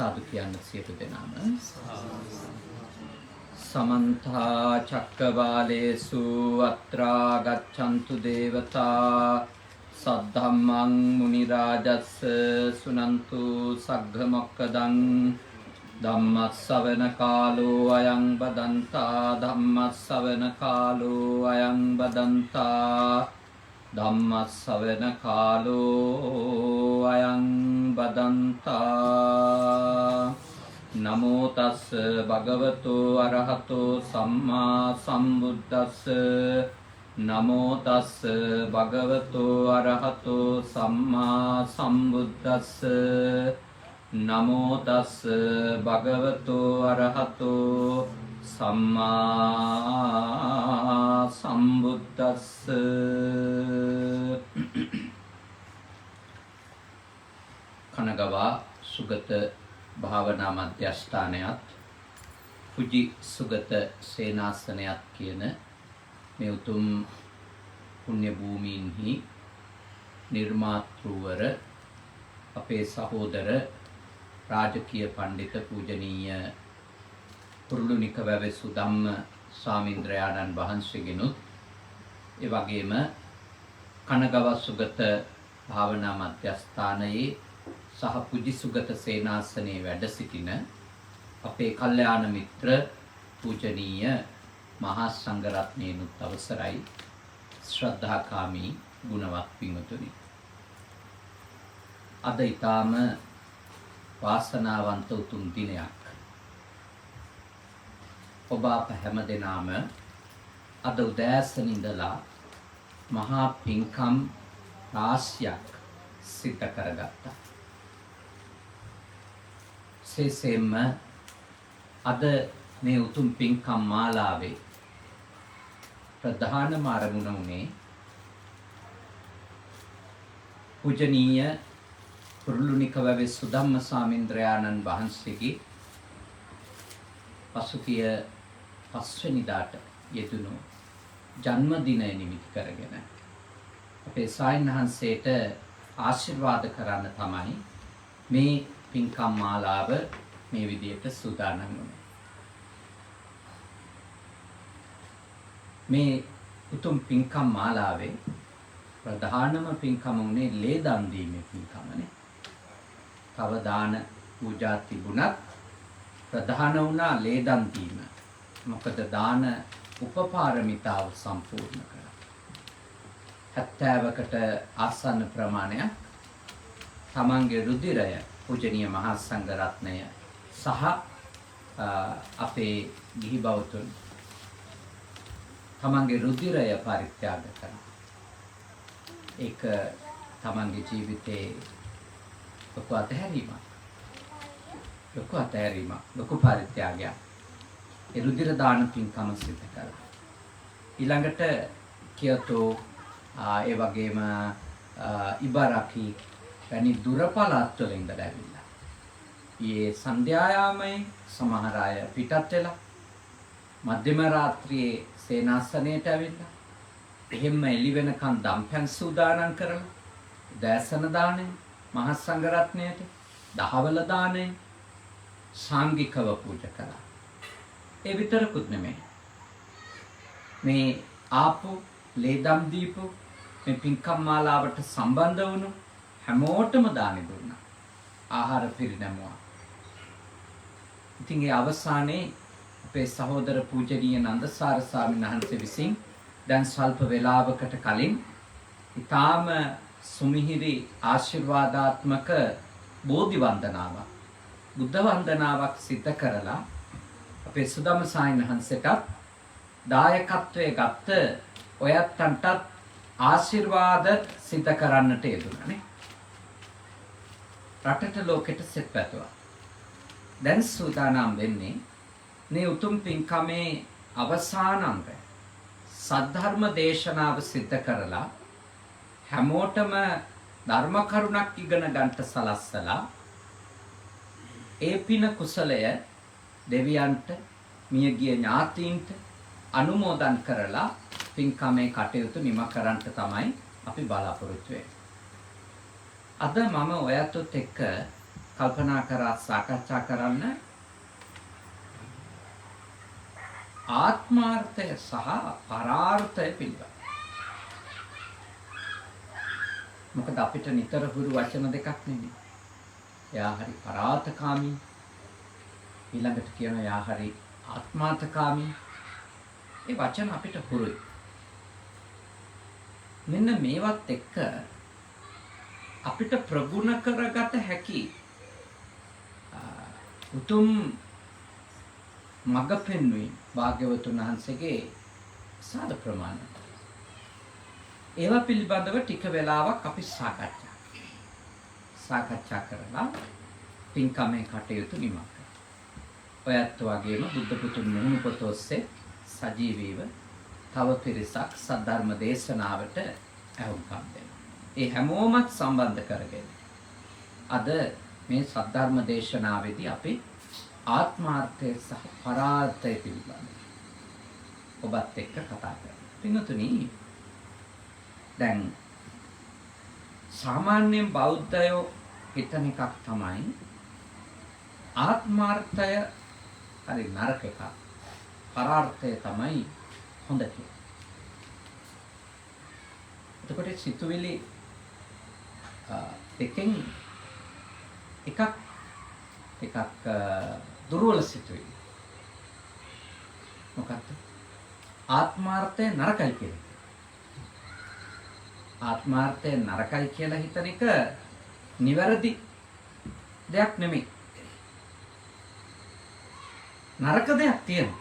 සාදු කියන්න සියලු දෙනාම. සමන්ත චක්කවාලේසු අත්‍රා ගච්ඡන්තු දේවතා සද්ධම්මං මුනි රාජස්ස සුනන්තු සග්ග මොක්ඛදං ධම්මස්සවන කාලෝ අයං බදන්තා ධම්මස්සවන කාලෝ අයං බදන්තා ධම්මස්සවන කාලෝ අයං බදන්තා නමෝ තස් භගවතු අරහතෝ සම්මා සම්බුද්දස්ස නමෝ තස් භගවතු අරහතෝ සම්මා සම්බුද්දස්ස නමෝ තස් භගවතු අරහතෝ සම්මා සම්බුද්දස්ස. කනගවා සුගත භාවනා මධ්‍යස්ථානයත් පුජි සුගත සේනාසනයත් කියන මේ උතුම් පුණ්‍ය භූමීන්හි නිර්මාතෘවර අපේ සහෝදර රාජකීය පඬිත පූජනීය කුරුළුනික වැවසු ධම්ම ස්වාමීන්ද්‍රයාණන් වහන්සේගෙනුත් ඒ වගේම කනගව සුගත භාවනා මධ්‍යස්ථානයේ සහ පුජි සුගත සේනාසනයේ වැඩ සිටින අපේ කල්යාණ මිත්‍ර පූජනීය මහා සංඝරත්නයන්ුත් අවසරයි ශ්‍රද්ධාකාමී ගුණවත් පින්වතුනි. අද ඊටාම වාසනාවන්ත උතුම් දිනයක්. ඔබ අප හැමදෙනාම අද උදෑසන ඉඳලා මහා පින්කම් රාශියක් සිද්ධ කරගත්තා. සේසෙම අද මේ උතුම් පින්කම් මාලාවේ ප්‍රධානම අරමුණ උනේ පූජනීය කුරුළුනික වැවසු ධම්ම ස්වාමීන්ද්‍රයාණන් වහන්සේගේ පසුගිය 5 වෙනිදාට යෙදුණු ජන්මදිනය නිමිති කරගෙන අපේ සායනහන්සේට ආශිර්වාද කරන්න තමයි මේ පින්කම් මාලාව මේ විදිහට සූදානම් වුණේ. මේ උතුම් පින්කම් මාලාවේ ප්‍රධානම පින්කම උනේ ලේ දන් දීමේ පින්කමනේ. තව දාන පූජා තිබුණත් ප්‍රධාන වුණා ලේ දන් දීම. මොකද දාන උපපාරමිතාව සම්පූර්ණ කරා. 70කට ආසන්න ප්‍රමාණයක් තමන්ගේ රුධිරය පූජනීය මහා සංඝරත්නය සහ අපේ ගිහි බවතුන් තමන්ගේ රුධිරය පරිත්‍යාග කරා. ඒක තමන්ගේ ජීවිතේ ලොකු අතහැරීමක්, ලොකු පරිත්‍යාගයක්. ඒ රුධිර දාන පින්කම සිදු කළා. ඊළඟට කියතෝ ඒ වගේම ඉබරකි වැනි දුර පළාත් වල ඉඳලා ඇවිල්ලා. ඊයේ සන්ධ්‍යායාමයේ සමහර අය පිටත් වෙලා මධ්‍යම රාත්‍රියේ සේනාසනයට ඇවිල්ලා එහෙම එළි වෙනකන් දම්පැන් සූදානම් කරලා දැසන දාණය මහා සංඝරත්නයට දහවල දාණය සාංගිකව පූජා කළා. ඒ විතරකුත් නෙමෙයි. මේ ආපු ලේදම් දීපු මේ පින්කම් මාලාවට සම්බන්ධ වුණු හැමෝටම දානි දුන්නා. ආහාර පිරිනැමුවා. ඉතින් ඒ අවසානයේ අපේ සහෝදර පූජනීය නන්දසාර ස්වාමීන් වහන්සේ විසින් දැන් ස්වල්ප වේලාවකට කලින් ඊටාම සුමිහිරි ආශිර්වාදාත්මක බෝධි වන්දනාවක් බුද්ධ වන්දනාවක් සිද්ධ කරලා අපේ සුදම්ම ස්වාමීන් වහන්සේට දායකත්වයේ ගත්ත ඔයත්න්ටත් ආශිර්වාද සිද්ධ කරන්නට යෙදුණානේ. රටට ලෝකෙට සෙත් පැතුවා. දැන් සූදානම් වෙන්නේ මේ උතුම් පින්කමේ අවසාන අංගය සද්ධර්ම දේශනාව සිද්ධ කරලා හැමෝටම ධර්ම කරුණක් ඉගෙන ගන්නට සලස්සලා ඒ පින කුසලය දෙවියන්ට මියගිය ඥාතීන්ට අනුමෝදන් කරලා පින්කමේ කටයුතු නිම කරන්නට තමයි අපි බලාපොරොත්තු වෙන්නේ. අද මම ඔයත් එක්ක කල්පනා කරා සාකච්ඡා කරන්න ආත්මාර්ථය සහ පරාර්ථය පිළිබඳ. මොකද අපිට නිතර හුරු වචන දෙකක් නෙමෙයි. එයා හරි පරාර්ථකාමී. ඊළඟට කියන එයා හරි ආත්මාර්ථකාමී. ඒ වචන අපිට හුරුයි. මෙන්න මේවත් එක්ක අපිට ප්‍රගුණ කරගත හැකි උතුම් මඟ පෙන්වීම භාග්‍යවතුන් වහන්සේගේ සාද ප්‍රමාණය. ඒවා පිළිබඳව ටික වෙලාවක් අපි සාකච්ඡා කරලා පින්කමේ කටයුතු නිමා කරා. ඔයත් වගේම බුද්ධ පුතුන් මුහුණු පොත ඔස්සේ සජීවීව තව පිරිසක් සද්ධර්ම දේශනාවට ඇහුම්කම් දෙනවා. ඒ හැමෝමත් සම්බන්ධ කරගෙන අද මේ සද්ධර්ම දේශනාවේදී අපි ආත්මාර්ථය සහ පරාර්ථය පිළිබඳව ඔබත් එක්ක කතා කරමු. පින්වතුනි, දැන් සාමාන්‍යයෙන් බෞද්ධයෝ හිතන එකක් තමයි ආත්මාර්ථය හරි නරක එකක්, පරාර්ථය තමයි හොඳ කියලා. එතකොට සිතුවිලි එකෙන් එකක් දුර්වල සිතුවිලි. මොකක්ද? ආත්මාර්ථය නරකයි කියලා. ආත්මාර්ථය නරකයි කියලා හිතන එක නිවැරදි දෙයක් නෙමෙයි. නරක දෙයක් තියෙනවා.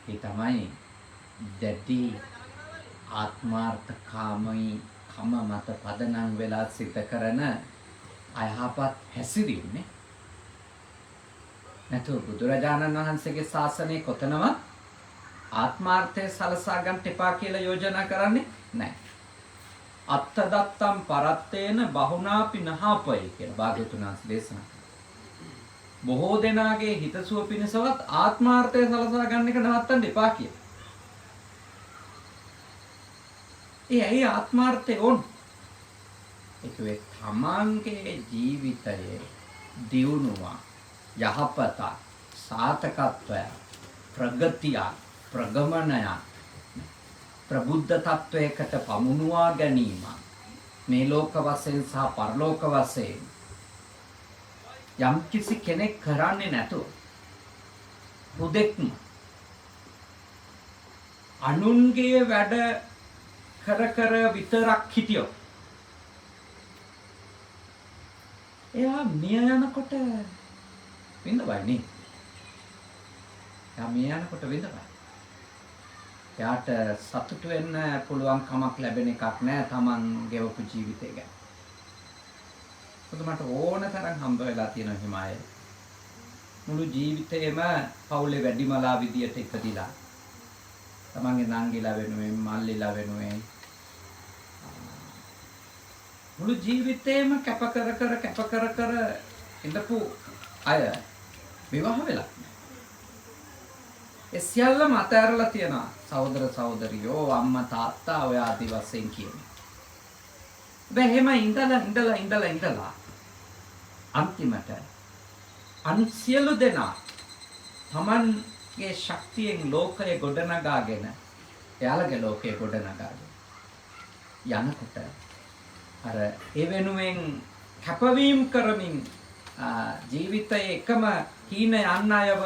ඒ තමයි දැඩි ආත්මාර්ථකාමී කම මත පදනම් වෙලා සිත කරන අයහපත් හැසිරීමනේ. නැතුව බුදුරජාණන් වහන්සේගේ ශාසනයේ කොතනවත් ආත්මාර්ථය සලසා ගන්න එපා කියලා යෝජනා කරන්නේ නැහැ. අත්තදත්තම් පරත්තේන බහුනාපි නහපය කියලා භාග්‍යවතුන් වහන්සේ දේශනා කළා. බොහෝ දෙනාගේ හිතසුව පිණිසවත් ආත්මාර්ථය සලසා ගන්න එක නවත්තන්න එපා කියලා. ඒ ඇයි ආත්මාර්ථය ඕන? ඒක වේ තමන්ගේ ජීවිතයේ දියුණුව, යහපත, සාර්ථකත්වය, ප්‍රගතිය, ප්‍රගමනය, ප්‍රබුද්ධ තත්වයකට පමුණුවා ගැනීම මේ ලෝක වශයෙන් සහ පරලෝක වශයෙන් යම් කිසි කෙනෙක් කරන්නේ නැතුව හුදෙක්ම අනුන්ගේ වැඩ කර විතරක් හිටියොත් එයා මිය යනකොට විඳවයි නේ. එයා මිය යනකොට විඳවයි. එයාට සතුට වෙන්න පුළුවන් කමක් ලැබෙන එකක් නෑ Taman ගෙවපු ජීවිතය ගැන. මොකද මට ඕන තරම් හම්බ වෙලා තියෙන හිමාය. මුළු ජීවිතේම පවුලේ වැඩිමලා විදියට ඉපදිලා තමන්ගේ නංගිලා වෙනුවෙන් මල්ලිලා වෙනුවෙන් මුළු ජීවිතේම කැප කර ඉඳපු අය විවාහ වෙලා. ඒ සියල්ලම අතහැරලා තියෙනවා සහෝදර සහෝදරියෝ, අම්මා තාත්තා ඔය ආදි වශයෙන් කියන්නේ. හැබැයි එහෙම ඉඳලා අන්තිමට අන්සියලු දෙනා තමන්ගේ ශක්තියෙන් ලෝකය ගොඩනගාගෙන එයාලගේ ලෝකය ගොඩනගාගෙන යනකොට අර ඒ වෙනුවෙන් කැපවීම කරමින් ජීවිතයේ එකම හීන යන්න අයව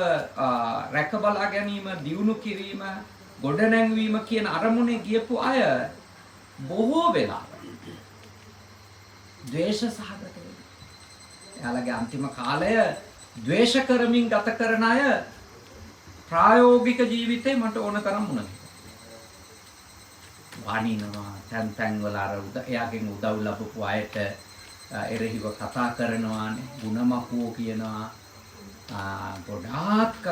රැක බලා ගැනීම, දියුණු කිරීම, ගොඩනැංවීම කියන අරමුණේ ගියපු අය බොහෝ වෙලා ද්වේෂ සහගත වෙනවා. එයාලගේ අන්තිම කාලය ද්වේෂ කරමින් ගත කරන අය ප්‍රායෝගික ජීවිතේ මට ඕන තරම් වුණා. වණිනවා, තැන් වල අර එයාගෙන් උදව් ලැබපු අයට එරෙහිව කතා කරනවානේ, ಗುಣමකුවෝ කියනවා, ගොඩාක්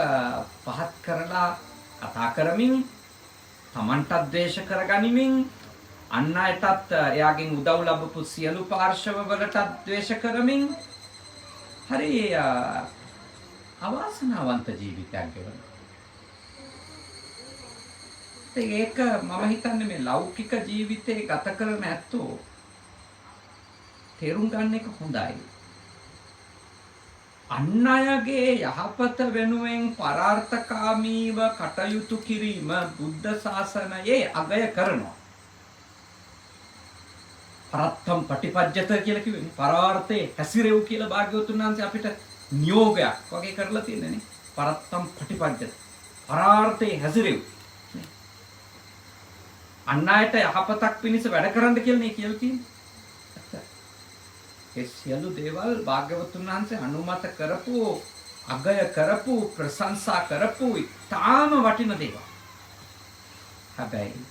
පහත් කරලා කතා කරමින් තමන්ටත් ද්වේෂ කරගනිමින් අන් අයටත් එයාගෙන් උදව් ලැබපු සියලු පාර්ශව වලටත් ද්වේෂ කරමින් හරි අවාසනාවන්ත ජීවිතයක් ගෙවනවා. ඒක මම හිතන්නේ මේ ලෞකික ජීවිතේ ගත කරන ඇත්තෝ තේරුම් ගන්න එක හොඳයි. අන් අයගේ යහපත වෙනුවෙන් පරාර්ථකාමීව කටයුතු කිරීම බුද්ධ ශාසනයේ අගය කරනවා. පරත්තම් පටිපජ්ජත කියලා කිව්වනේ. පරාර්ථේ හැසිරෙව් කියලා භාග්‍යවතුන් වහන්සේ අපිට නියෝගයක් වගේ කරලා තියෙනනේ. පරත්තම් පටිපජ්ජත. පරාර්ථේ හැසිරෙව්. අන් අයට යහපතක් පිණිස වැඩ කරන්න කියලා නේ කියලා තියෙන්නේ. ඒ සියලු දේවල් භාග්‍යවතුන් වහන්සේ අනුමත කරපු, අගය කරපු, ප්‍රශංසා කරපු ඊටාම වටින දේවල්. හැබැයි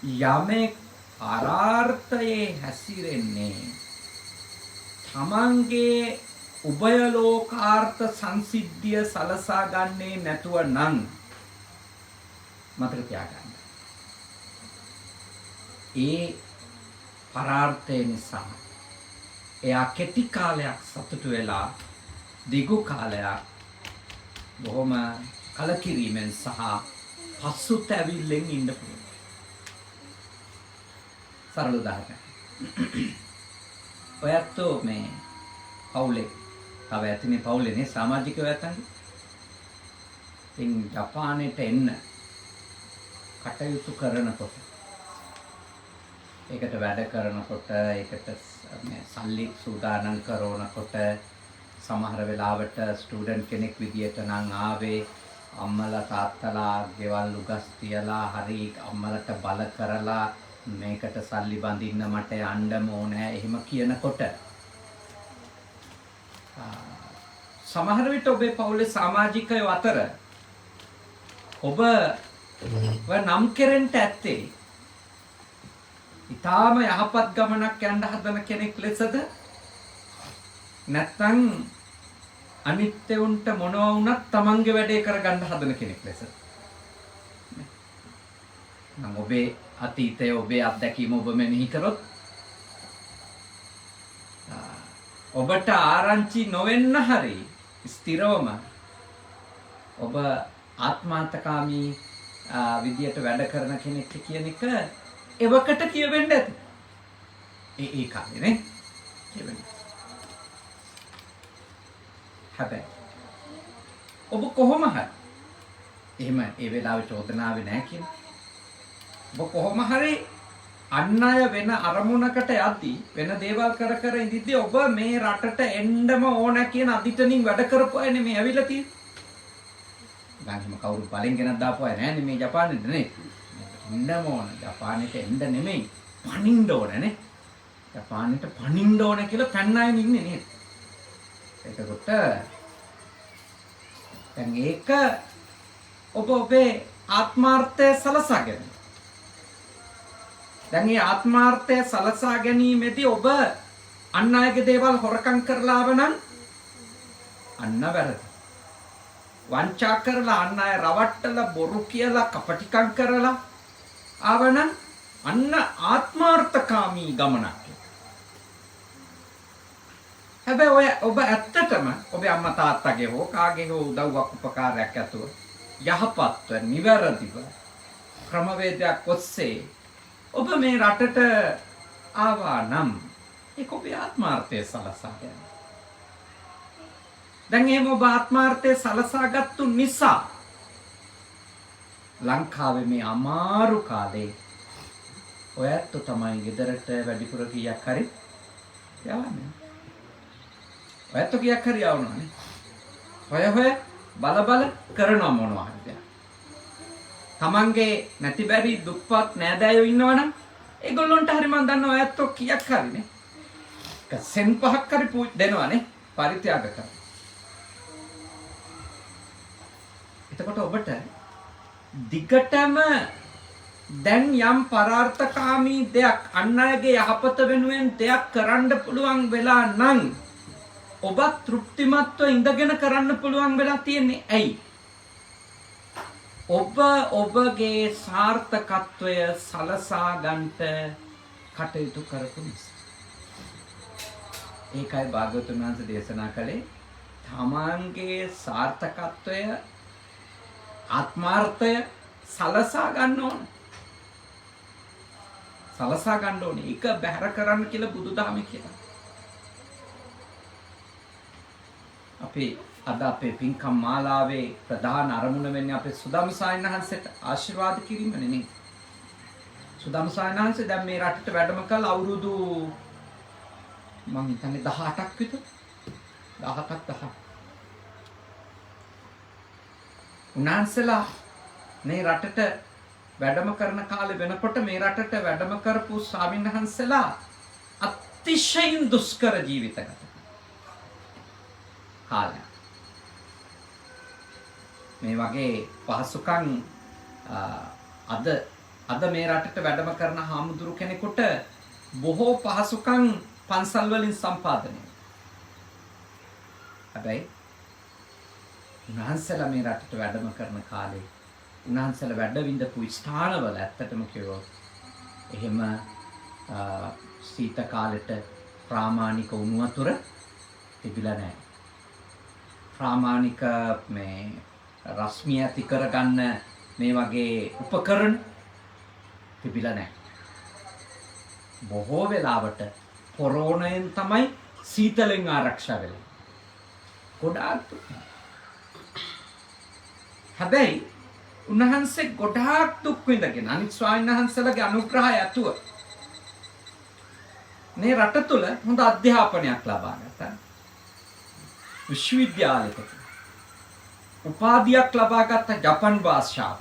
යමෙක් පරාර්ථයේ හැසිරෙන්නේ තමන්ගේ උභය ලෝකාර්ථ සංසිද්ධිය සලසා ගන්නේ නැතුව නම් මතක තියාගන්න. ඒ පරාර්ථය නිසා එයා කෙටි කාලයක් සතුටු වෙලා දිගු කාලයක් බොහොම කලකිරීමෙන් සහ පසුතැවිල්ලෙන් ඉන්න පුළුවන්. සරල උදාහරණයක්. ඔයත් මේ පවුලේ තව ඇතිනේ පවුලේනේ සමාජිකයෝ ඇතන්නේ. ඉතින් ජපානයට එන්න කටයුතු කරනකොට ඒකට වැඩ කරනකොට ඒකට සල්ලි සූදානම් කරනකොට සමහර වෙලාවට ස්ටුඩන්ට් කෙනෙක් විදියට නම් ආවේ අම්මලා තාත්තලා ගෙවල් උගස් තියලා හරි අම්මලට බල කරලා මේකට සල්ලි බඳින්න මට යන්න ඕනේ එහෙම කියනකොට සමහර විට ඔබේ පවුලේ සමාජිකයෝ අතර ඔබ නම් කෙරෙන්න ඇත්තේ ඊටාම යහපත් ගමනක් යන්න හදන කෙනෙක් ලෙසද නැත්නම් අනිත්‍යුන්ට මොනවා වුණත් තමන්ගේ වැඩේ කරගන්න හදන කෙනෙක් ලෙසද නම් ඔබේ අතීතයේ ඔබේ අත්දැකීම ඔබ මෙනෙහි කරොත් ඔබට ආරංචි නොවෙන්න හරි ස්ථිරවම ඔබ ආත්මාර්ථකාමී විදියට වැඩ කරන කෙනෙක් කියන එක එවකට කියවෙන්න ඇති. ඒ කාලේ නේ කියවෙන්නේ. හැබැයි ඔබ කොහොම හරි එහෙම ඒ වෙලාවේ චෝදනාවේ නැහැ කියන්නේ. ඔබ කොහොම හරි අන් අය වෙන අරමුණකට යද්දී වෙන දේවල් කර කර ඉඳිද්දී ඔබ මේ රටට එන්නම ඕන කියන අදිටනින් වැඩ කරපු අය නෙමෙයි ඇවිල්ලා තියෙන්නේ. ගාන්හිම කවුරු බලෙන් ගෙනත් දාපු අය නෑනේ මේ ජපානයේ නේ. එන්නම ඕන ජපානයට එන්න නෙමෙයි පනින්න ඕන නේ. ජපානයට පනින්න ඕන කියලා පැන්න අය ඉන්නේ නේද? එතකොට දැන් ඒක ඔබේ ආත්මාර්ථය සලසාගෙන දැන් මේ ආත්මාර්ථය සලසා ගැනීමේදී ඔබ අන් අයගේ දේවල් හොරකම් කරලා ආවනම් අන්න වැරදි. වංචා කරලා අන් අය රවට්ටලා බොරු කියලා කපටිකම් කරලා ආවනම් අන්න ආත්මාර්ථකාමී ගමනක්. හැබැයි ඔබ ඇත්තටම ඔබේ අම්මා තාත්තගේ හෝ කාගේ හෝ උදව්වක් උපකාරයක් ඇතුව යහපත්ව නිවැරදිව ක්‍රමවේදයක් ඔස්සේ ඔබ මේ රටට ආවා නම් ඒක ඔබේ ආත්මාර්ථය සලසා ගන්න. දැන් එහෙම ඔබ ආත්මාර්ථය සලසාගත්තු නිසා ලංකාවේ මේ අමාරු කාලේ ඔයත් තමයි ගෙදරට වැඩිපුර කීයක් හරි යවන්නේ. ඔයත් කීයක් හරි යවනවානේ. හොය බල කරනවා මොනවා හරි. තමන්ගේ නැති බැරි දුප්පත් නෑදෑයෝ ඉන්නවනම් ඒගොල්ලොන්ට හරි මන් දන්නවා ඔයත් කීයක් හරිනේ. සෙන් පහක් හරි දෙනවානේ පරිත්‍යාග කරලා. එතකොට ඔබට දිගටම දැන් යම් පරාර්ථකාමී දෙයක් අන් අයගේ යහපත වෙනුවෙන් දෙයක් කරන්න පුළුවන් වෙලා නම් ඔබ තෘප්තිමත්ව ඉඳගෙන කරන්න පුළුවන් වෙලා තියෙන්නේ ඇයි? ඔබ ඔබගේ සාර්ථකත්වය සලසා ගන්නට කටයුතු කරපු නිසා. ඒකයි භාග්‍යවතුන් වහන්සේ දේශනා කළේ තමන්ගේ සාර්ථකත්වය ආත්මාර්ථය සලසා ගන්න ඕන. සලසා ගන්න ඕනේ. ඒක බැහැර කරන්න කියලා බුදුදහමේ කියනවා. අපි අද අපේ පින්කම් මාලාවේ ප්‍රධාන අරමුණ වෙන්නේ අපේ සුදම් සායනහන්සේට ආශිර්වාද කිරීමනේ නේ. සුදම් සායනහන්සේ දැන් මේ රටට වැඩම කළ අවුරුදු මම හිතන්නේ 18ක් විතර 17ක් 18. උන්වහන්සේලා මේ රටට වැඩම කරන කාලේ වෙනකොට මේ රටට වැඩම කරපු ස්වාමීන් වහන්සේලා අතිශයින් දුෂ්කර ජීවිත ගත කාලයක්. මේ වගේ පහසුකම් අද මේ රටට වැඩම කරන හාමුදුරු කෙනෙකුට බොහෝ පහසුකම් පන්සල් වලින් සම්පාදනය. හැබැයි උන්වහන්සේලා මේ රටට වැඩම කරන කාලේ උන්වහන්සේලා වැඩ විඳපු ස්ථානවල ඇත්තටම කිව්වොත් එහෙම සීත කාලෙට ප්‍රාමාණික උණු වතුර තිබිලා නැහැ. ප්‍රාමාණික මේ රශ්මිය ඇති කරගන්න මේ වගේ උපකරණ තිබිලා නැහැ. බොහෝ වෙලාවට කොරෝනාවෙන් තමයි සීතලෙන් ආරක්ෂා වෙලා. ගොඩාක් හැබැයි උන්වහන්සේ ගොඩාක් දුක් විඳගෙන අනිත් ස්වාමීන් වහන්සේලාගේ අනුග්‍රහය ඇතුව මේ රට තුළ හොඳ අධ්‍යාපනයක් ලබා ගත්තා. විශ්වවිද්‍යාලයක උපාධියක් ලබා ගත්ත ජපන් භාෂාව.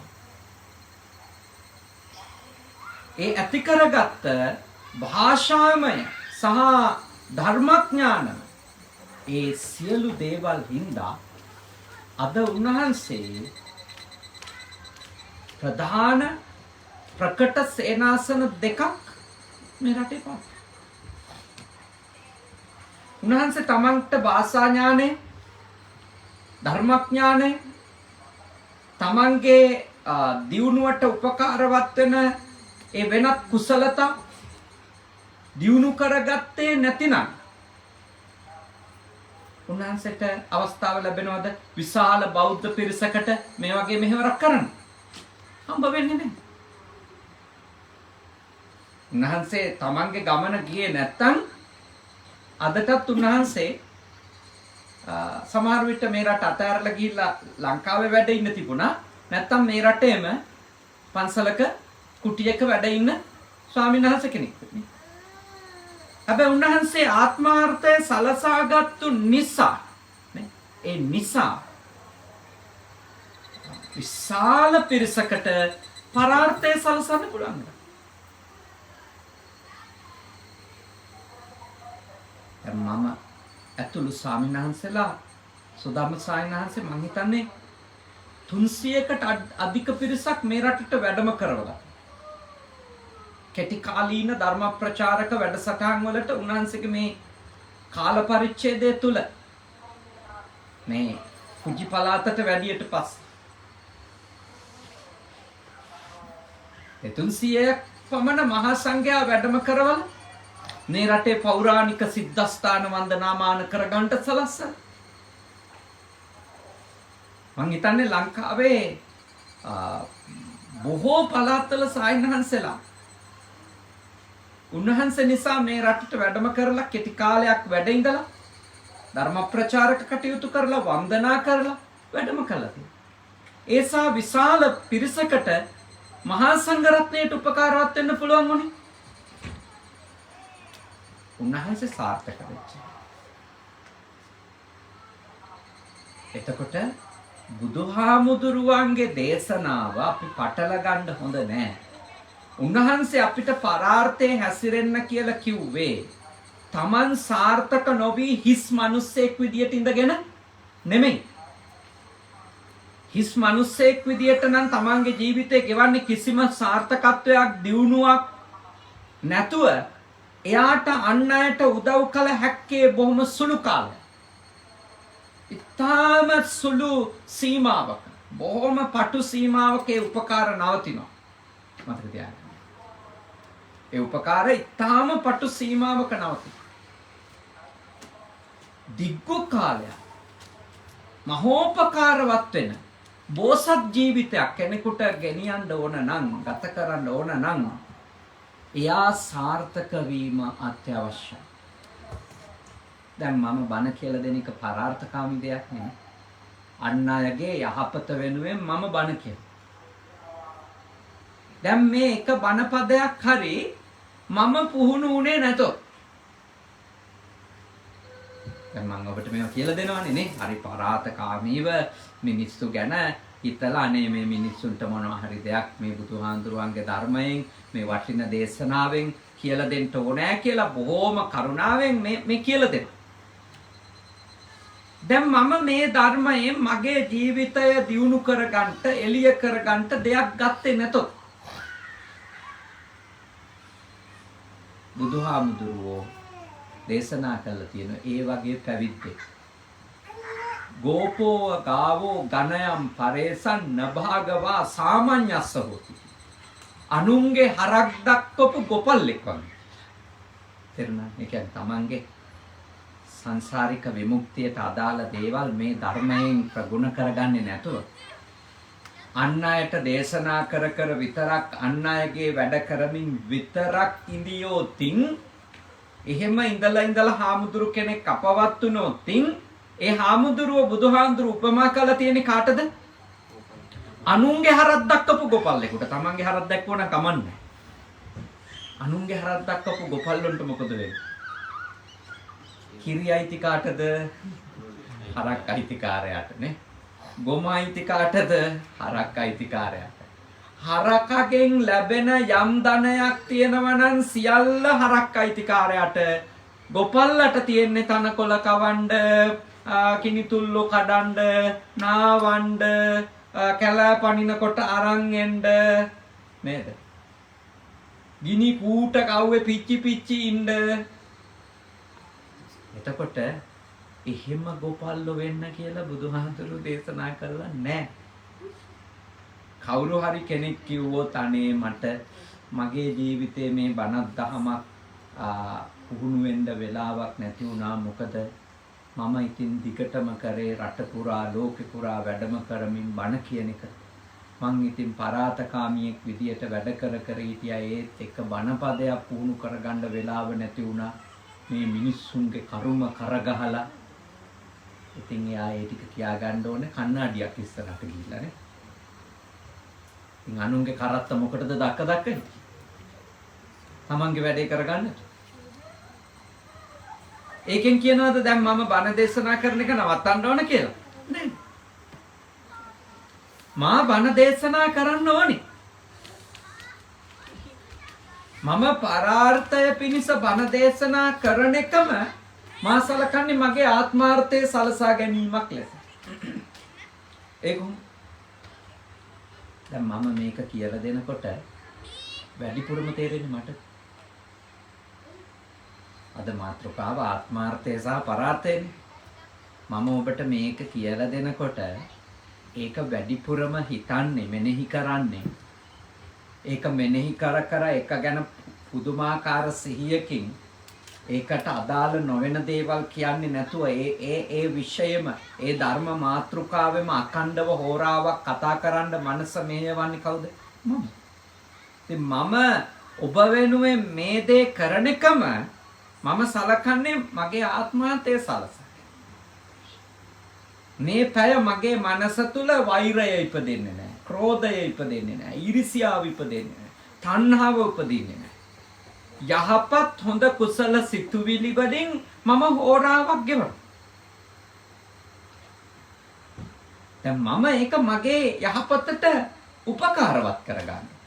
ඒ ඇති කරගත්ත භාෂාමය සහ ධර්මඥානම ඒ සියලු දේවල් හින්දා අද උන්වහන්සේ ප්‍රධාන ප්‍රකට සේනාසන දෙකක් මේ රටේ පාත්. උන්වහන්සේ තමන්ට භාෂා ඥානෙ, ධර්මඥානෙ, තමන්ගේ දියුණුවට උපකාරවත් වෙන ඒ වෙනත් කුසලතා දියුණු කරගත්තේ නැතිනම් උන්වහන්සේට අවස්ථාව ලැබෙනවද විශාල බෞද්ධ පිරිසකට මේ වගේ මෙහෙවරක් කරන්න? හම්බ වෙන්නේ නැහැ. උන්වහන්සේ තමන්ගේ ගමන ගියේ නැත්තම් අදටත් උන්වහන්සේ සමහර විට මේ රට අතහැරලා ගිහිල්ලා ලංකාවේ වැඩ ඉන්න තිබුණා. නැත්තම් මේ රටේම පන්සලක කුටියක වැඩ ඉන්න ස්වාමීන් වහන්සේ කෙනෙක් වෙන්නේ. හැබැයි උන්වහන්සේ ආත්මාර්ථය සලසාගත්තු නිසා ඒ නිසා විශාල පිරිසකට පරාර්ථය සලසන්න පුළුවන්. මම ඇතුළු ස්වාමීන් වහන්සේලා සුදම්ම ස්වාමීන් වහන්සේ මම හිතන්නේ 300කට අධික පිරිසක් මේ රටට වැඩම කරවලා කෙටි කාලීන ධර්ම ප්‍රචාරක වැඩසටහන් වලට උන්වහන්සේගේ මේ කාල පරිච්ඡේදය තුල මේ කුජි පළාතට වැඩියට පස්සේ 300ක් පමණ මහා සංඝයා වැඩම කරවල මේ රටේ පෞරාණික සිද්ධාස්ථාන වන්දනාමාන කරගන්න සලස්සන. මං හිතන්නේ ලංකාවේ බොහෝ පළාත්වල සායනහන්සලා උන්වහන්සේ නිසා මේ රටට වැඩම කරලා කෙටි කාලයක් වැඩ ඉඳලා ධර්ම ප්‍රචාරක කටයුතු කරලා වන්දනා කරලා වැඩම කළා. ඒසා විශාල පිරිසකට මහා සංඝරත්නයට උපකාරවත් වෙන්න පුළුවන් වුණේ උන්වහන්සේ සාර්ථක වෙච්ච. එතකොට බුදුහාමුදුරුවන්ගේ දේශනාව අපි පටල ගන්න හොඳ නෑ. උන්වහන්සේ අපිට පරාර්ථයෙන් හැසිරෙන්න කියලා කිව්වේ තමන් සාර්ථක නොවි හිස් මිනිස්සෙක් විදියට ඉඳගෙන නෙමෙයි. හිස් මිනිස්සෙක් විදියට නම් තමන්ගේ ජීවිතේ ගෙවන්නේ කිසිම සාර්ථකත්වයක් දියුණුවක් නැතුව එයාට අන් අයට උදව් කළ හැක්කේ බොහොම සුළු කාලයක්. ඉතාම සුළු සීමාවක බොහොම පටු සීමාවක ඒ උපකාර නවතිනවා. මතක තියාගන්න. ඒ උපකාර ඉතාම පටු සීමාවක නවතිනවා. දිග්ගු කාලයක් මහෝපකාරවත් වෙන බෝසත් ජීවිතයක් කෙනෙකුට ගෙනියන්න ඕන නම් ගත කරන්න ඕන නම් එයා සාර්ථක වීම අත්‍යවශ්‍යයි. දැන් මම බණ කියලා දෙන එක පරාර්ථකාමී දෙයක් නෙමෙයි. අන් අයගේ යහපත වෙනුවෙන් මම බණ කියනවා. දැන් මේ එක බණ පදයක් හරි මම පුහුණු වුණේ නැතොත් දැන් මම ඔබට මේවා කියලා දෙනවනේ නේ. හරි පරාර්ථකාමීව මිනිස්සු ගැන හිතලා අනේ මේ මිනිස්සුන්ට මොනවා හරි දෙයක් මේ බුදුහාඳුරුවන්ගේ ධර්මයෙන් මේ වටින දේශනාවෙන් කියලා දෙන්න ඕනෑ කියලා බොහොම කරුණාවෙන් මේ කියලා දෙනවා. දැන් මම මේ ධර්මයෙන් මගේ ජීවිතය දියුණු කරගන්න, එළිය කරගන්න දෙයක් ගත්තේ නැතොත් බුදුහාමුදුරුවෝ දේශනා කළා තියෙන ඒ වගේ පැවිද්දෙක් ගෝපෝ ගාවෝ ගණයම් පරේසන් නභාගවා සාමඤ්ඤස්ස හොති. අනුන්ගේ හරක් දක්වපු ගොපල්ලෙක් වගේ. තේරුණා? ඒ කියන්නේ තමන්ගේ සංසාරික විමුක්තියට අදාළ දේවල් මේ ධර්මයෙන් ප්‍රගුණ කරගන්නේ නැතුව අන් අයට දේශනා කර කර විතරක් අන් අයගේ වැඩ කරමින් විතරක් ඉඳියොතින් එහෙම ඉඳලා හාමුදුරු කෙනෙක් අපවත් වුණොතින් ඒ හාමුදුරුව බුදුහාමුදුරුව උපමා කරලා තියෙන්නේ කාටද? අනුන්ගේ හරක් දක්වපු ගොපල්ලෙකුට. තමන්ගේ හරක් දැක්වුවා නම් කමන්නේ. අනුන්ගේ හරක් දක්වපු ගොපල්ලොන්ට මොකද වෙන්නේ? කිරි අයිති කාටද? හරක් අයිතිකාරයාට නේ. ගොම අයිති කාටද? හරක් අයිතිකාරයාට. හරකගෙන් ලැබෙන යම් ධනයක් තියෙනවා නම් සියල්ල හරක් අයිතිකාරයාට. ගොපල්ලට තියෙන්නේ තනකොළ කවණ්ඩ, කිනිතුල්ලෝ කඩන්ඩ, නාවණ්ඩ, කැලෑ පනිනකොට අරන් එන්න නේද? ගිනි කූට කව්වේ පිච්චි ඉන්න. එතකොට එහෙම ගොපල්ලෝ වෙන්න කියලා බුදුහාමුදුරුවෝ දේශනා කළා නෑ. කවුරු හරි කෙනෙක් කිව්වොත් අනේ මට මගේ ජීවිතේ මේ බණක් දහමක් පුහුණු වෙන්න වෙලාවක් නැති වුණා. මොකද මම ඉතින් දිගටම කරේ රට පුරා ලෝකෙ පුරා වැඩම කරමින් බණ කියන එක. මං ඉතින් පරාතකාමියෙක් විදියට වැඩ කර හිටියා. ඒත් එක බණ පදයක් පුහුණු කරගන්න වෙලාව නැති වුණා. මේ මිනිස්සුන්ගේ කරුම කරගහලා. ඉතින් එයා ඒ ටික කියා ගන්න ඕනේ කණ්ණාඩියක් ඉස්සරහට ගිහිල්ලා නේ. ඉතින් අනුන්ගේ කරත්ත මොකටද දක්ක හිටියේ? තමන්ගේ වැඩේ කරගන්නට. ඒකෙන් කියනවාද දැන් මම බණ දේශනා කරන එක නවත්තන්න ඕන කියලා? නෑ. මා බණ දේශනා කරන්න ඕනි. මම පරාර්ථය පිණිස බණ දේශනා කරන එකම මා සලකන්නේ මගේ ආත්මාර්ථය සලසා ගැනීමක් ලෙස. ඒකම දැන් මම මේක කියලා දෙනකොට වැඩිපුරම තේරෙන්නේ මට. අද මාත්‍රකාව ආත්මාර්ථය සහ පරාර්ථයනේ. මම ඔබට මේක කියලා දෙනකොට ඒක වැඩිපුරම හිතන්නේ මෙනෙහි කරන්නේ. ඒක මෙනෙහි කර එක ගැන පුදුමාකාර සිහියකින් ඒකට අදාළ නොවන දේවල් කියන්නේ නැතුව ඒ විෂයම ඒ ධර්ම මාතෘකාවෙම අඛණ්ඩව හෝරාවක් කතා කරන්න මනස මෙහෙයවන්නේ කවුද? මම. ඉතින් මම ඔබ වෙනුවෙන් මේ දේ කරන එකම මම සලකන්නේ මගේ ආත්මාර්ථය සලසා. මේ පැය මගේ මනස තුල වෛරය ඉපදෙන්නේ නැහැ. ක්‍රෝධය ඉපදෙන්නේ නැහැ. ඊර්ෂ්‍යාව ඉපදෙන්නේ නැහැ. තණ්හාව උපදින්නේ නැහැ. යහපත් හොඳ කුසල සිතුවිලි වලින් මම හෝරාවක් ගෙවනවා. දැන් මම ඒක මගේ යහපතට උපකාරවත් කරගන්නවා.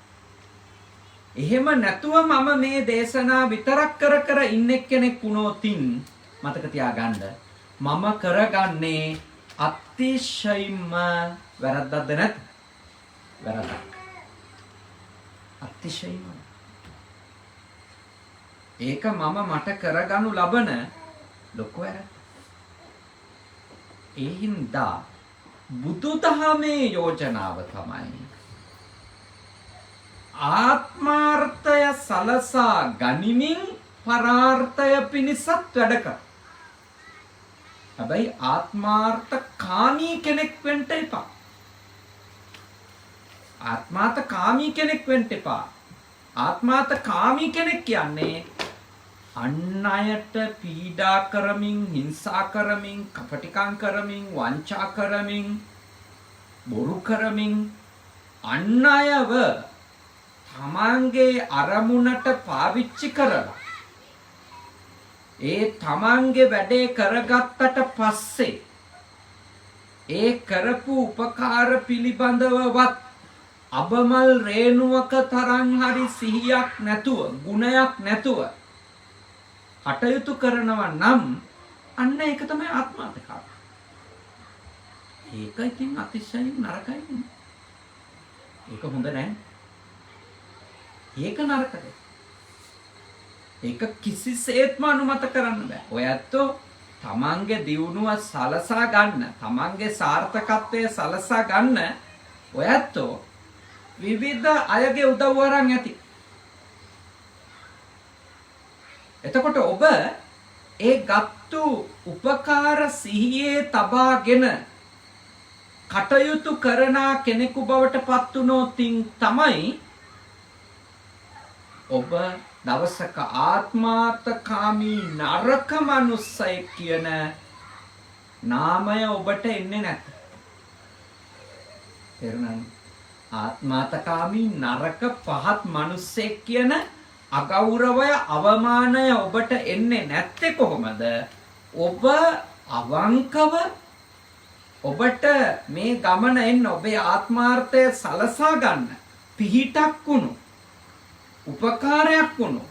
එහෙම නැතුව මම මේ දේශනා විතරක් කර ඉන්න කෙනෙක් වුණොතින් මතක තියාගන්න මම කරගන්නේ අතිශයින්ම වැරද්දක්ද නැත්? වැරද්දක්. අතිශයින්ම. ඒක මට කරගනු ලබන ලොකු වැරද්දක්. ඒ හින්දා බුදුදහමේ යෝජනාව තමයි ආත්මාර්ථය සලසා ගනිමින් පරාර්ථය පිණිසත් වැඩ කර. හැබැයි ආත්මාර්ථකාමී කෙනෙක් වෙන්න එපා. ආත්මාර්ථකාමී කෙනෙක් වෙන්න එපා. ආත්මාර්ථකාමී කෙනෙක් කියන්නේ අන් අයට පීඩා කරමින්, හිංසා කරමින්, කපටිකම් කරමින්, වංචා කරමින්, බොරු කරමින් අන් අයව තමන්ගේ අරමුණට පාවිච්චි කරලා ඒ තමන්ගේ වැඩේ කරගත්තට පස්සේ ඒ කරපු උපකාර පිළිබඳවවත් අබමල් රේණුවක තරම් හරි සිහියක් නැතුව, ගුණයක් නැතුව කටයුතු කරනවා නම් අන්න ඒක තමයි ආත්මාර්ථකාමී. ඒක ඉතින් අතිශයින් නරකයි. ඒක හොඳ නැහැ. ඒක නරකයි. ඒක කිසිසේත්ම අනුමත කරන්න බෑ. ඔය ඇත්තෝ තමන්ගේ දියුණුව සලසා ගන්න, තමන්ගේ සාර්ථකත්වය සලසා ගන්න ඔය ඇත්තෝ විවිධ අයගේ උදව් අරන් ඇති. එතකොට ඔබ ඒ ගත්තු උපකාර සිහියේ තබාගෙන කටයුතු කරන කෙනෙකු බවට පත් වුණොත් තමයි ඔබ දවසක ආත්මාර්ථකාමී නරක මනුස්සයෙක් කියන නාමය ඔබට එන්නේ නැත. තේරුණාද? ආත්මාර්ථකාමී නරක පහත් මනුස්සයෙක් කියන අගෞරවය, අවමානය ඔබට එන්නේ නැත්තේ කොහොමද? ඔබ අවංකව ඔබට මේ ගමන එන්න, ඔබේ ආත්මාර්ථය සලසා ගන්න පිහිටක් වුණු, උපකාරයක් වුණු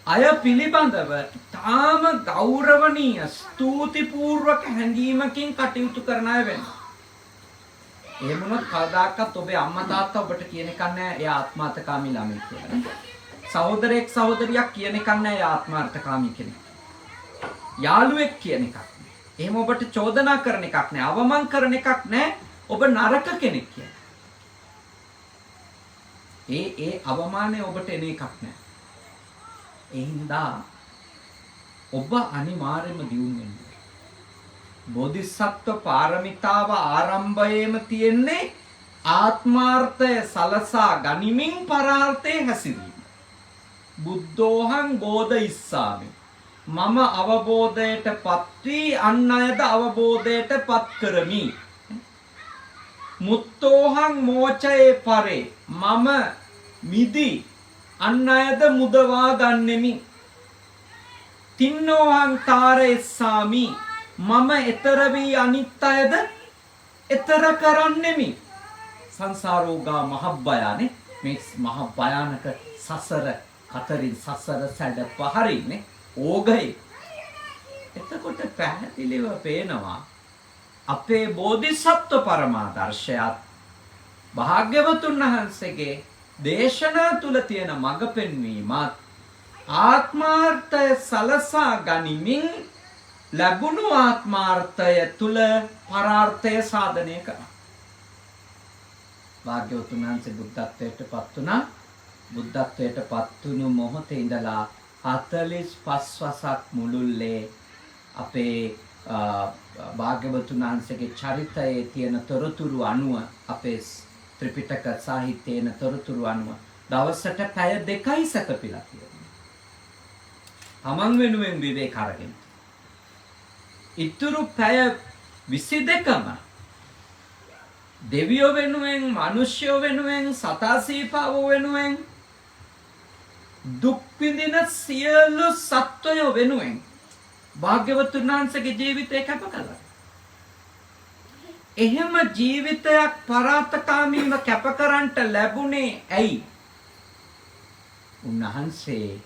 අය පිළිබඳව තාම ගෞරවනීය, ස්තුතිපූර්වක හැඟීමකින් කටයුතු කරන අය වෙනවා. එහෙම වුණොත් කවදාකවත් ඔබේ අම්මා තාත්තා ඔබට කියන එකක් නැහැ එයා ආත්මාර්ථකාමී ළමෙක් කියලා. සහෝදරයෙක් සහෝදරියක් කියන එකක් නැහැ එයා ආත්මාර්ථකාමී කෙනෙක්. යාළුවෙක් කියන එකක් නැහැ. එහෙම ඔබට චෝදනා කරන එකක් නැහැ. අවමන් කරන එකක් නැහැ. ඔබ නරක කෙනෙක් කියලා. ඒ අවමානය ඔබට එන එකක් නැහැ. ඒ හින්දා ඔබ අනිවාර්යයෙන්ම දියුණු වෙන්න. බෝධිසත්ව පාරමිතාව ආරම්භයේම තියෙන්නේ ආත්මාර්ථය සලසා ගනිමින් පරාර්ථයේ හැසිරීම. බුද්ධෝහං බෝධිස්සාමි. මම අවබෝධයට පත් වී අන් අයද අවබෝධයට පත් කරමි. මුත්තෝහං මෝචයේ පරේ. මම මිදි අන් අයද මුදවා ගන්නෙමි. තින්නෝහං තාරෙස්සාමි. මම එතර වී අනිත් අයද එතර කරන්නෙමි. සංසාරෝගා මහබ්බයානේ. මේ මහ භයානක සසර කතරින් සසර සැඩ පහරින්නේ ඕගයි. එතකොට පැහැදිලිව පේනවා අපේ බෝධිසත්ව පරමාදර්ශයත් භාග්‍යවතුන් වහන්සේගේ දේශනා තුල තියෙන මඟ පෙන්වීමත් ආත්මාර්ථය සලසා ගනිමින් ලැබුණු ආත්මාර්ථය තුල පරාර්ථය සාධනය කරනවා. භාග්‍යවතුන් වහන්සේ බුද්ධත්වයට පත් වුණා. බුද්ධත්වයට පත් වුණු මොහොතේ ඉඳලා 45 වසක් මුළුල්ලේ අපේ භාග්‍යවතුන් වහන්සේගේ චරිතයේ තියෙන තොරතුරු අනුව, අපේ ත්‍රිපිටක සාහිත්‍යයේ තොරතුරු අනුව දවසට පැය 2යි සැතපීලා තියෙනවා. තමන් වෙනුවෙන් විවේක අරගෙන. ඉතුරු පැය 22ම දෙවියෝ වෙනුවෙන්, මිනිස්යෝ වෙනුවෙන්, සතා සීපාවෝ වෙනුවෙන්, දුක් විඳින සියලු සත්වයෝ වෙනුවෙන් භාග්‍යවතුන් වහන්සේගේ ජීවිතය කැප කළා. එහෙම ජීවිතයක් පරාර්ථකාමීව කැප කරන්නට ලැබුණේ ඇයි? උන්වහන්සේ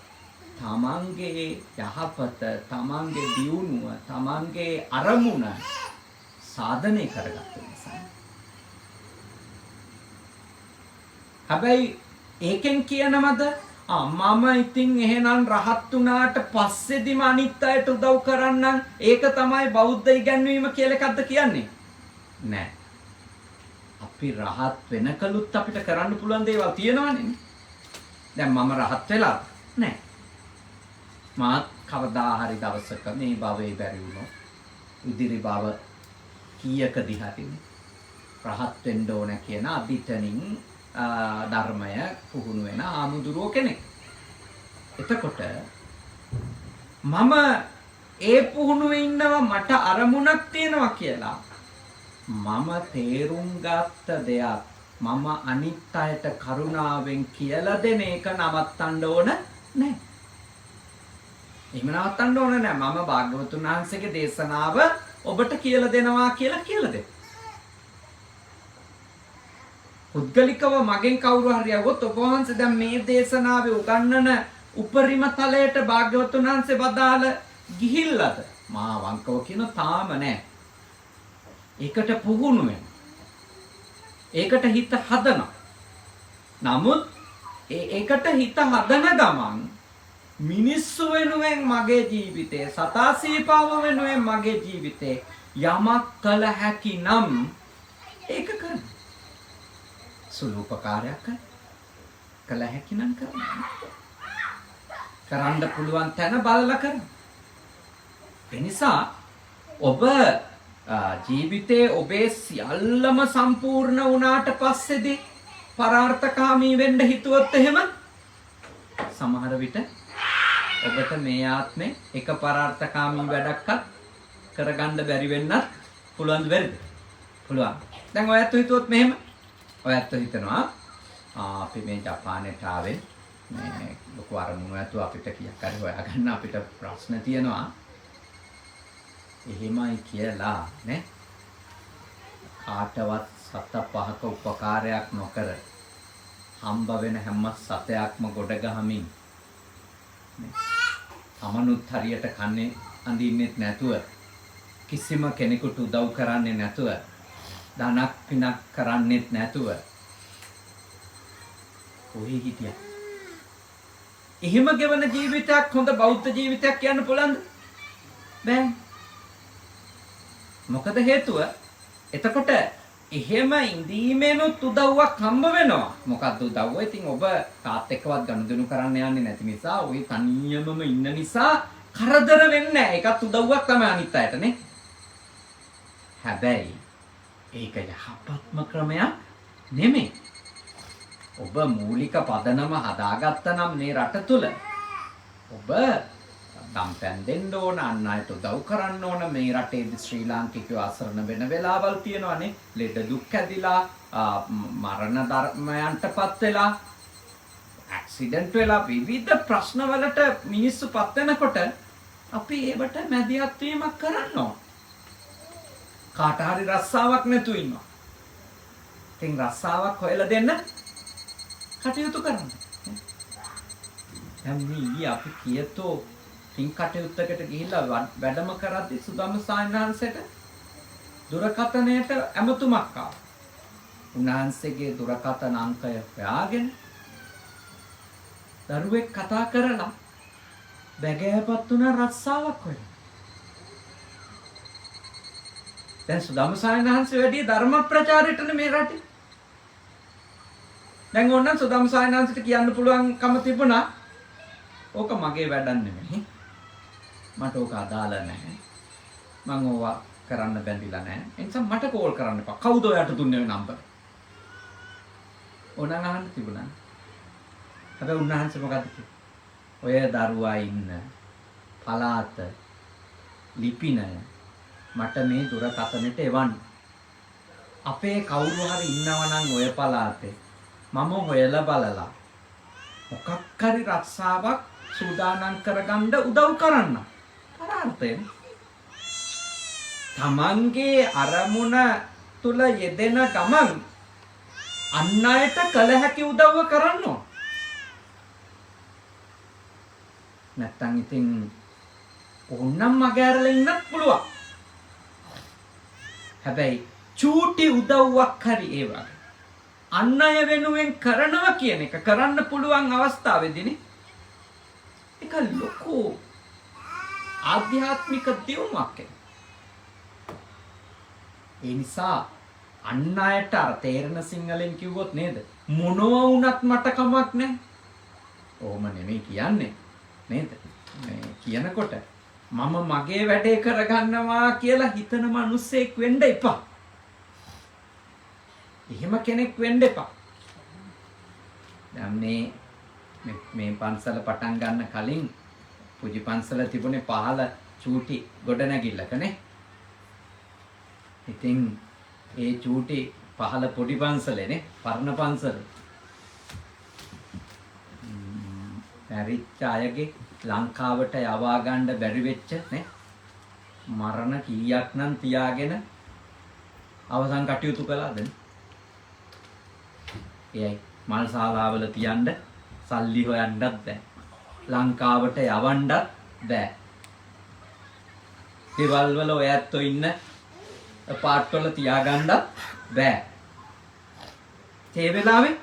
තමන්ගේ යහපත, තමන්ගේ දියුණුව, තමන්ගේ අරමුණ සාධනය කරගත්ත නිසා. හැබැයි ඒකෙන් කියනමද මම ඉතින් එහෙනම් රහත් වුණාට පස්සේදීම අනිත් අයට උදව් කරන්නම්, ඒක තමයි බෞද්ධ ඉගැන්වීම කියලා එකක්ද කියන්නේ? නෑ. අපි රහත් වෙනකලුත් අපිට කරන්න පුළුවන් දේවල් තියෙනවනේ. දැන් මම රහත් වෙලා නෑ. මාත් කවදා හරි දවසක මේ භවයේ බැරි වුණොත් ඉදිරි භව කීයකදී හරි රහත් වෙන්න ඕන කියන අදිටනින් ධර්මය පුහුණු වෙන ආමුදුරෝ කෙනෙක්. එතකොට මම ඒ පුහුණුවේ ඉන්නවා මට අරමුණක් තියෙනවා කියලා. මම තේරුම් ගත්ත දෙයක් මම අනිත් අයට කරුණාවෙන් කියලා දෙන එක නවත්තන්න ඕන නැහැ. එහෙම නවත්තන්න ඕන නැහැ. මම භාග්‍යවතුන් වහන්සේගේ දේශනාව ඔබට කියලා දෙනවා කියලා දෙන්න. පුද්ගලිකව මගෙන් කවුරු හරි આવොත් ඔබ වහන්සේ දැන් මේ දේශනාවේ උගන්වන උපරිම තලයට භාග්‍යවතුන් වහන්සේ වදාළ ගිහිල්ලාද? මා වංකව කියන තාම නැහැ. ඒකට පුහුණු වෙන. ඒකට හිත හදනවා. නමුත් ඒකට හිත හදන ගමන් මිනිස්සු වෙනුවෙන් මගේ ජීවිතේ සතා සීපාව වෙනුවෙන් මගේ ජීවිතේ යමක් කළ හැකි නම් ඒක කරන්න. සුළු උපකාරයක් කළ හැකි නම් කරන්න පුළුවන් තැන බලලා කරන්න. ඒ නිසා ඔබ ජීවිතේ ඔබේ සියල්ලම සම්පූර්ණ වුණාට පස්සේදී පරාර්ථකාමී වෙන්න හිතුවොත් එහෙම සමහර විට ඔබට මේ ආත්මේ එක පරාර්ථකාමී වැඩක්වත් කරගන්න බැරි වෙන්නත් පුළුවන් බැරිද? පුළුවන්. දැන් ඔයත් හිතුවොත් මෙහෙම ඔයත් හිතනවා අපි මේ ජපානයට ආවේ මේ ලොකු අරමුණු ඇතුව අපිට කීයක් හරි හොයාගන්න අපිට ප්‍රශ්න තියෙනවා. එහෙමයි කියලා නේ කාටවත් සත පහක උපකාරයක් නොකර හම්බ වෙන හැම සතයක්ම ගොඩ ගහමින් තමනුත් හරියට කන්නේ අඳින්නෙත් නැතුව කිසිම කෙනෙකුට උදව් කරන්නේ නැතුව ධනක් පිනක් කරන්නෙත් නැතුව කොහේ හිටියා? එහෙම ගෙවන ජීවිතයක් හොඳ බෞද්ධ ජීවිතයක් කියන්න පුළුවන්ද? බෑ. මොකද හේතුව? එතකොට එහෙම ඉඳීමේනොත් උදව්වක් හම්බ වෙනවා. මොකද්ද උදව්ව? ඉතින් ඔබ කාත් එක්කවත් ගනුදෙනු කරන්න යන්නේ නැති නිසා, ওই තනියමම ඉන්න නිසා කරදර වෙන්නේ නැහැ. ඒකත් උදව්වක් තමයි අනිත් අයටනේ. හැබැයි ඒක යහපත්ම ක්‍රමයක් නෙමෙයි. ඔබ මූලික පදනම හදාගත්තා නම් මේ රට තුල ඔබ දම්පැන් දෙන්න ඕන, අන් අයට උදව් කරන්න ඕන. මේ රටේදී ශ්‍රී ලාංකිකයෝ අසරණ වෙන වෙලාවල් තියෙනවානේ. ලෙඩ දුක් ඇදිලා, මරණ ධර්මයන්ටපත් වෙලා, ඇක්සිඩන්ට් වෙලා විවිධ ප්‍රශ්න වලට මිනිස්සුපත් වෙනකොට අපි ඒවට මැදිහත් වීමක් කරන්න ඕන. කාට හරි රස්සාවක් නැතු ඉන්නවා. ඉතින් රස්සාවක් හොයලා දෙන්න කටයුතු කරන්න. දැන් මේ අපි කියතෝ තින් කටයුත්තකට ගිහිල්ලා වැඩම කරද්දී සුදම්ම සායනහන්සේට දුරකථනයට ඇමතුමක් ආවා. උන්වහන්සේගේ දුරකථන අංකය හොයාගෙන දරුවෙක් කතා කරලා බැගෑපත් වුණ රස්සාවක් හොයලා. දැන් සුදම්ම සායනහන්සේ වැඩි ධර්ම ප්‍රචාරයටනේ මේ රටේ. දැන් ඕනනම් සුදම්ම සායනහන්සේට කියන්න පුළුවන්කම තිබුණා ඕක මගේ වැඩක් නෙමෙයි. මට ඕක අදාළ නැහැ. මම ඕවා කරන්න බැඳිලා නැහැ. ඒ නිසා මට කෝල් කරන්න එපා. කවුද ඔයාට දුන්නේ ඔය නම්බර්? ඕනනම් අහන්න තිබුණා. හැබැයි උන්වහන්සේ මොකද කිව්වේ? ඔය දරුවා ඉන්න පළාත ලිපිනය මට මේ දුරකථනෙට එවන්න. අපේ කවුරු හරි ඉන්නවා නම් ඔය පළාතේ මම හොයලා බලලා මොකක් හරි රක්ෂාවක් සූදානම් කරගන්න උදව් කරන්න. පරාර්ථයෙන් තමන්ගේ අරමුණ තුල යෙදෙන ගමන් අන් අයට කළ හැකි උදව්ව කරන්න ඕන. නැත්තම් ඉතින් ඕන්නම් මගේ අරලා ඉන්නත් පුළුවන්. හැබැයි චූටි උදව්වක් හරි ඒ වගේ අන් අය වෙනුවෙන් කරනවා කියන එක කරන්න පුළුවන් අවස්ථාවේදීනේ ඒක ලොකු ආධ්‍යාත්මික දියුණුවක්. ඒ නිසා අන් අයට අර තේරෙන සිංහලෙන් කිව්වොත් නේද මොනවා වුණත් මට කමක් නැහැ. ඕම නෙමෙයි කියන්නේ නේද? මේ කියනකොට මම මගේ වැඩේ කරගන්නවා කියලා හිතන මිනිස්සෙක් වෙන්න එපා. එහෙම කෙනෙක් වෙන්න එපා. දැන් මේ පන්සල පටන් ගන්න කලින් පුජි පන්සල තිබුණේ පහළ චූටි ගොඩනැගිල්ලකනේ. ඉතින් ඒ චූටි පහළ පොඩි පන්සලේනේ පරණ පන්සල. මැරිච්ච අයගේ ලංකාවට යවා ගන්න බැරි වෙච්ච නේ මරණ කීයක් නම් තියාගෙන අවසන් කටයුතු කළාද? එයයි මල් ශාලාවල තියන්න සල්ලි හොයන්නත් බෑ. ලංකාවට යවන්නත් බෑ. ගෙවල් වල ඔය ඇත්තෝ ඉන්න පාට් වල තියාගන්නත් බෑ. ඒ වෙලාවේ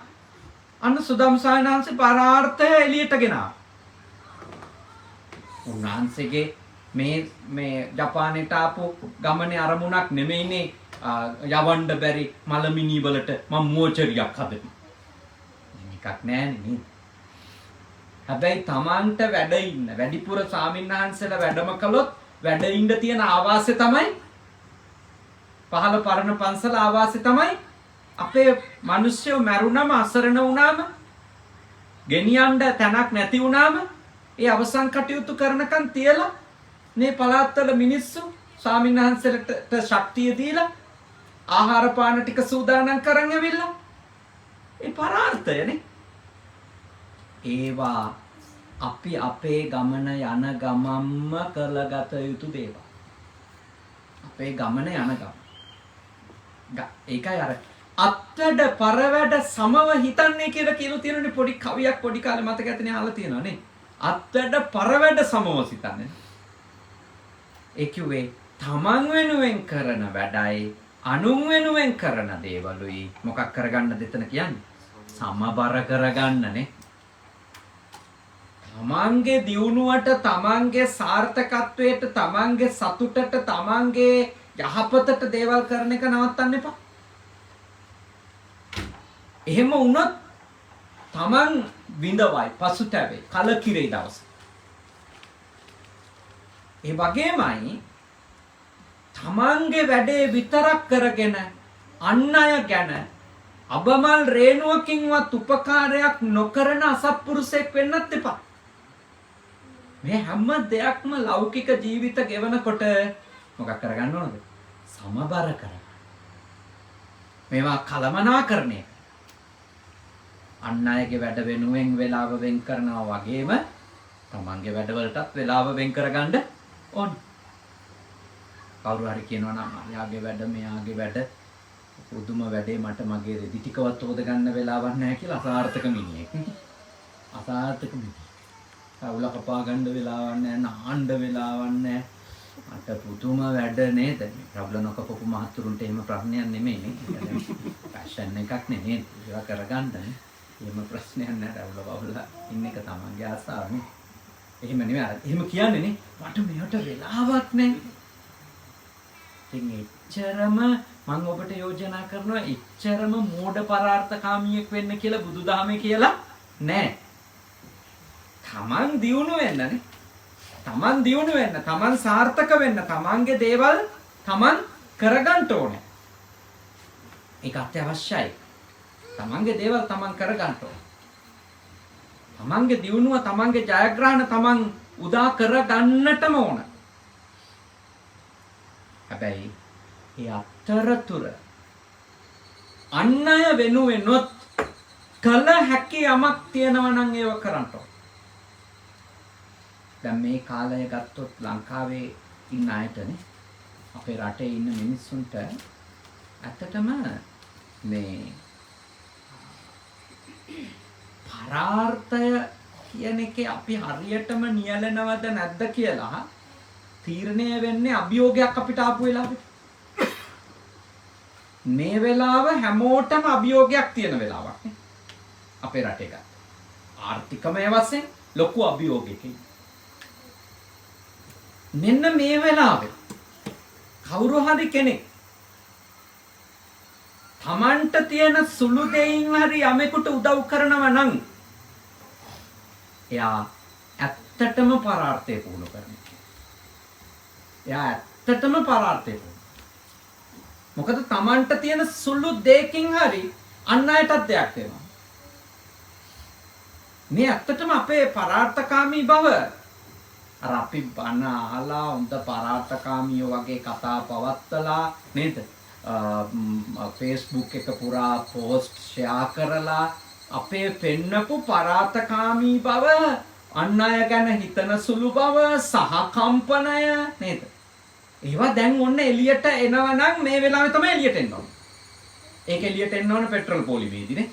අන්න සුදම් සායනාංශේ පරාර්ථය එළියට ගෙනා. උන්වහන්සේගේ මේ ජපානයට ආපු ගමනේ අරමුණක් නෙමෙයිනේ යවන්න බැරි මලමිනී වලට මම මෝචරියක් හදපි. එකක් නෑනේ නේද? හැබැයි Tamanට වැඩ ඉන්න වැඩිපුර ස්වාමින්වහන්සේලා වැඩම කළොත් වැඩ ඉන්න තියෙන ආවාසය තමයි පහළ පරණ පන්සල ආවාසය තමයි අපේ මිනිස්සු මැරුණම අසරණ වුණාම ගෙනියන්න තැනක් නැති වුණාම ඒ අවසන් කටයුතු කරනකන් තියලා මේ පළාත්වල මිනිස්සු ස්වාමින්වහන්සේලට ශක්තිය දීලා ආහාර පාන ටික සූදානම් කරන් ඇවිල්ලා ඒ පරාර්ථයනේ. ඒවා අපි අපේ ගමන යන ගමම්ම කරගත යුතු දේවල්. අපේ ගමන යන ගම. ඒකයි අර අත්වැඩ පරවැඩ සමව හිතන්නේ කියලා තියෙනනේ පොඩි කවියක් පොඩි කාලේ මතක ඇතිනේ අහලා තියෙනවනේ. අත්වැඩ පරවැඩ සමව සිතන්නේ. ඒ කිව්වේ තමන් වෙනුවෙන් කරන වැඩයි අනුන් වෙනුවෙන් කරන දේවලුයි මොකක් කරගන්නද එතන කියන්නේ? සමබර කරගන්නනේ. තමන්ගේ දියුණුවට තමන්ගේ සාර්ථකත්වයට තමන්ගේ සතුටට තමන්ගේ යහපතට දේවල් කරන එක නවත්තන්න එපා. එහෙම වුණොත් තමන් විඳවයි පසුතැවේ කලකිරේ දවස. ඒ වගේමයි තමන්ගේ වැඩේ විතරක් කරගෙන අන් අය ගැන අබමල් රේණුවකින්වත් උපකාරයක් නොකරන අසත්පුරුෂයෙක් වෙන්නත් එපා. මේ හැම දෙයක්ම ලෞකික ජීවිත ගෙවනකොට මොකක් කරගන්න ඕනද? සමබර කරගන්න. මේවා කලමනාකරණය. අන් අයගේ වැඩ වෙනුවෙන් වෙලාව වෙන් කරනවා වගේම තමන්ගේ වැඩවලටත් වෙලාව වෙන් කරගන්න ඕන. කවුරු හරි කියනවා නම් යාගේ වැඩ මෙයාගේ වැඩ පුදුම වැඩේ මට මගේ රෙදි ටිකවත් හොද ගන්න වෙලාවක් නැහැ කියලා අසාර්ථක මිනිහෙක්. අසාර්ථක මිනිහෙක්. අවුල කපා ගන්න වෙලාවක් නැහැ, නාන්න වෙලාවක් නැහැ. මට පුදුම වැඩ නේද? රබ්ල නොකපපු මහතුරුන්ට එහෙම ප්‍රශ්නයක් නෙමෙයි නේ. ෆැෂන් එකක් නෙමෙයි. ඒවා කරගන්න. එහෙම ප්‍රශ්නයක් නැහැ. රබ්ල බවුලා ඉන්න එක තමන්ගේ ආසාවනේ. එහෙම නෙමෙයි. එහෙම කියන්නේ නේ. මට මෙහෙට වෙලාවක් නැහැ. ඉතින් එච්චරම මම ඔබට යෝජනා කරනවා එච්චරම මෝඩ පරාර්ථකාමියෙක් වෙන්න කියලා බුදුදහමේ කියලා නෑ. තමන් දියුණු වෙන්නනේ. තමන් දියුණු වෙන්න, තමන් සාර්ථක වෙන්න, තමන්ගේ දේවල් තමන් කරගන්න ඕනේ. ඒක අත්‍යවශ්‍යයි. තමන්ගේ දේවල් තමන් කරගන්න ඕනේ. තමන්ගේ දියුණුව, තමන්ගේ ජයග්‍රහණ තමන් උදා කරගන්නටම ඕන. හැබැයි ඒ අතරතුර අන් අය වෙනුවෙනොත් කල හැකි යමක් තියෙනවා නම් ඒව කරන්න ඕන. දැන් මේ කාලය ගත්තොත් ලංකාවේ ඉන්න අයටනේ අපේ රටේ ඉන්න මිනිස්සුන්ට ඇත්තටම මේ පරාර්ථය කියන එකේ අපි හරියටම නියැලෙනවද නැද්ද කියලා තීරණය වෙන්නේ අභියෝගයක් අපිට ආපු වෙලාවට. මේ වෙලාව හැමෝටම අභියෝගයක් තියෙන වෙලාවක් නේ අපේ රටේ ගත්තා. ආර්ථිකමය වශයෙන් ලොකු අභියෝගයකින්. මෙන්න මේ වෙලාවේ කවුරු හරි කෙනෙක් තමන්ට තියෙන සුළු දෙයින් හරි යමෙකුට උදව් කරනවා නම් එයා ඇත්තටම පරාර්ථය පුහුණු කරනවා. එයා ඇත්තටම පරාර්ථය පුහුණු. මොකද තමන්ට තියෙන සුළු දෙයකින් හරි අන් අයටත් දෙයක් වෙනවා. මේ ඇත්තටම අපේ පරාර්ථකාමී බව අර අපි බන අහලා හොඳ පරාර්ථකාමියෝ වගේ කතා පවත්තලා නේද? Facebook එක පුරා පෝස්ට් ෂෙයා කරලා අපේ පෙන්නපු පරාර්ථකාමී බව, අන් අය ගැන හිතන සුළු බව, සහකම්පනය නේද? ඒවා දැන් ඔන්න එළියට එනවනම් මේ වෙලාවේ තමයි එළියට එන්න ඕනේ. ඒක එළියට එන්න ඕනේ පෙට්‍රල් පොලිමේදීනේ.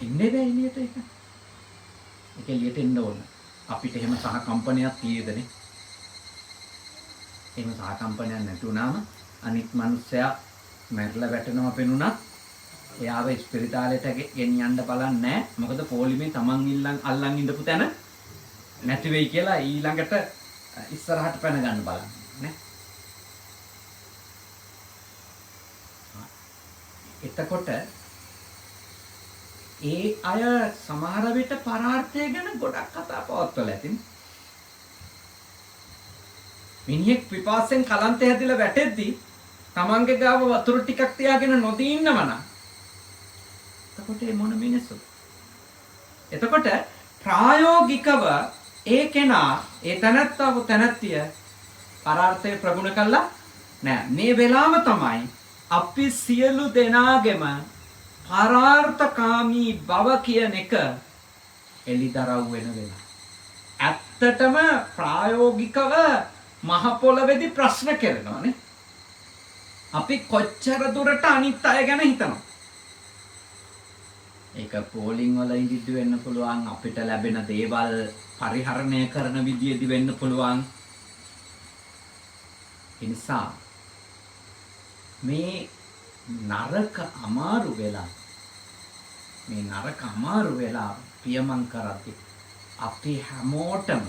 එන්නේ බෑ එළියට ඒක. ඒක එළියට එන්න ඕනේ. අපිට එහෙම සහකම්පනයක් තියෙදනේ. එහෙම සහකම්පනයක් නැති වුණාම අනිත් මිනිස්සයා මැරලා වැටෙනවා පෙනුනත් එයාව ස්පිරිතාලයට ගෙනියන්න බලන්නේ නැහැ. මොකද පොලිමේ තමන් අල්ලන් ඉඳපු තැන නැති වෙයි කියලා ඊළඟට ඉස්සරහට පැන ගන්න බලන්නේ නේ. එතකොට ඒ අය සමහර විට පරාර්ථය ගැන ගොඩක් කතා පවත්වලා ඇතිනේ. මිනිහෙක් පිපාසෙන් කලන්තේ හැදිලා වැටෙද්දි තමන්ගේ ගාව වතුර ටිකක් තියාගෙන නොදී ඉන්නවනම් එතකොට ඒ මොන මිනිස්සුද? එතකොට ප්‍රායෝගිකව ඒ කෙනා ඒ තනත්තව තනත්තිය පරාර්ථය ප්‍රගුණ කළා නෑ. මේ වෙලාව තමයි අපි සියලු දෙනාගේම පරාර්ථකාමී බව කියන එක එලිදරව් වෙන වෙලාව. ඇත්තටම ප්‍රායෝගිකව මහ පොළවේදී ප්‍රශ්න කරනවානේ. අපි කොච්චර දුරට අනිත් අය ගැන හිතනවා. ඒක පෝලිං වල ඉදිද්දි වෙන්න පුළුවන්, අපිට ලැබෙන දේවල් පරිහරණය කරන විදියේදී වෙන්න පුළුවන්. ඒ නිසා මේ නරක අමාරු වෙලා පියමන් කරද්දී අපි හැමෝටම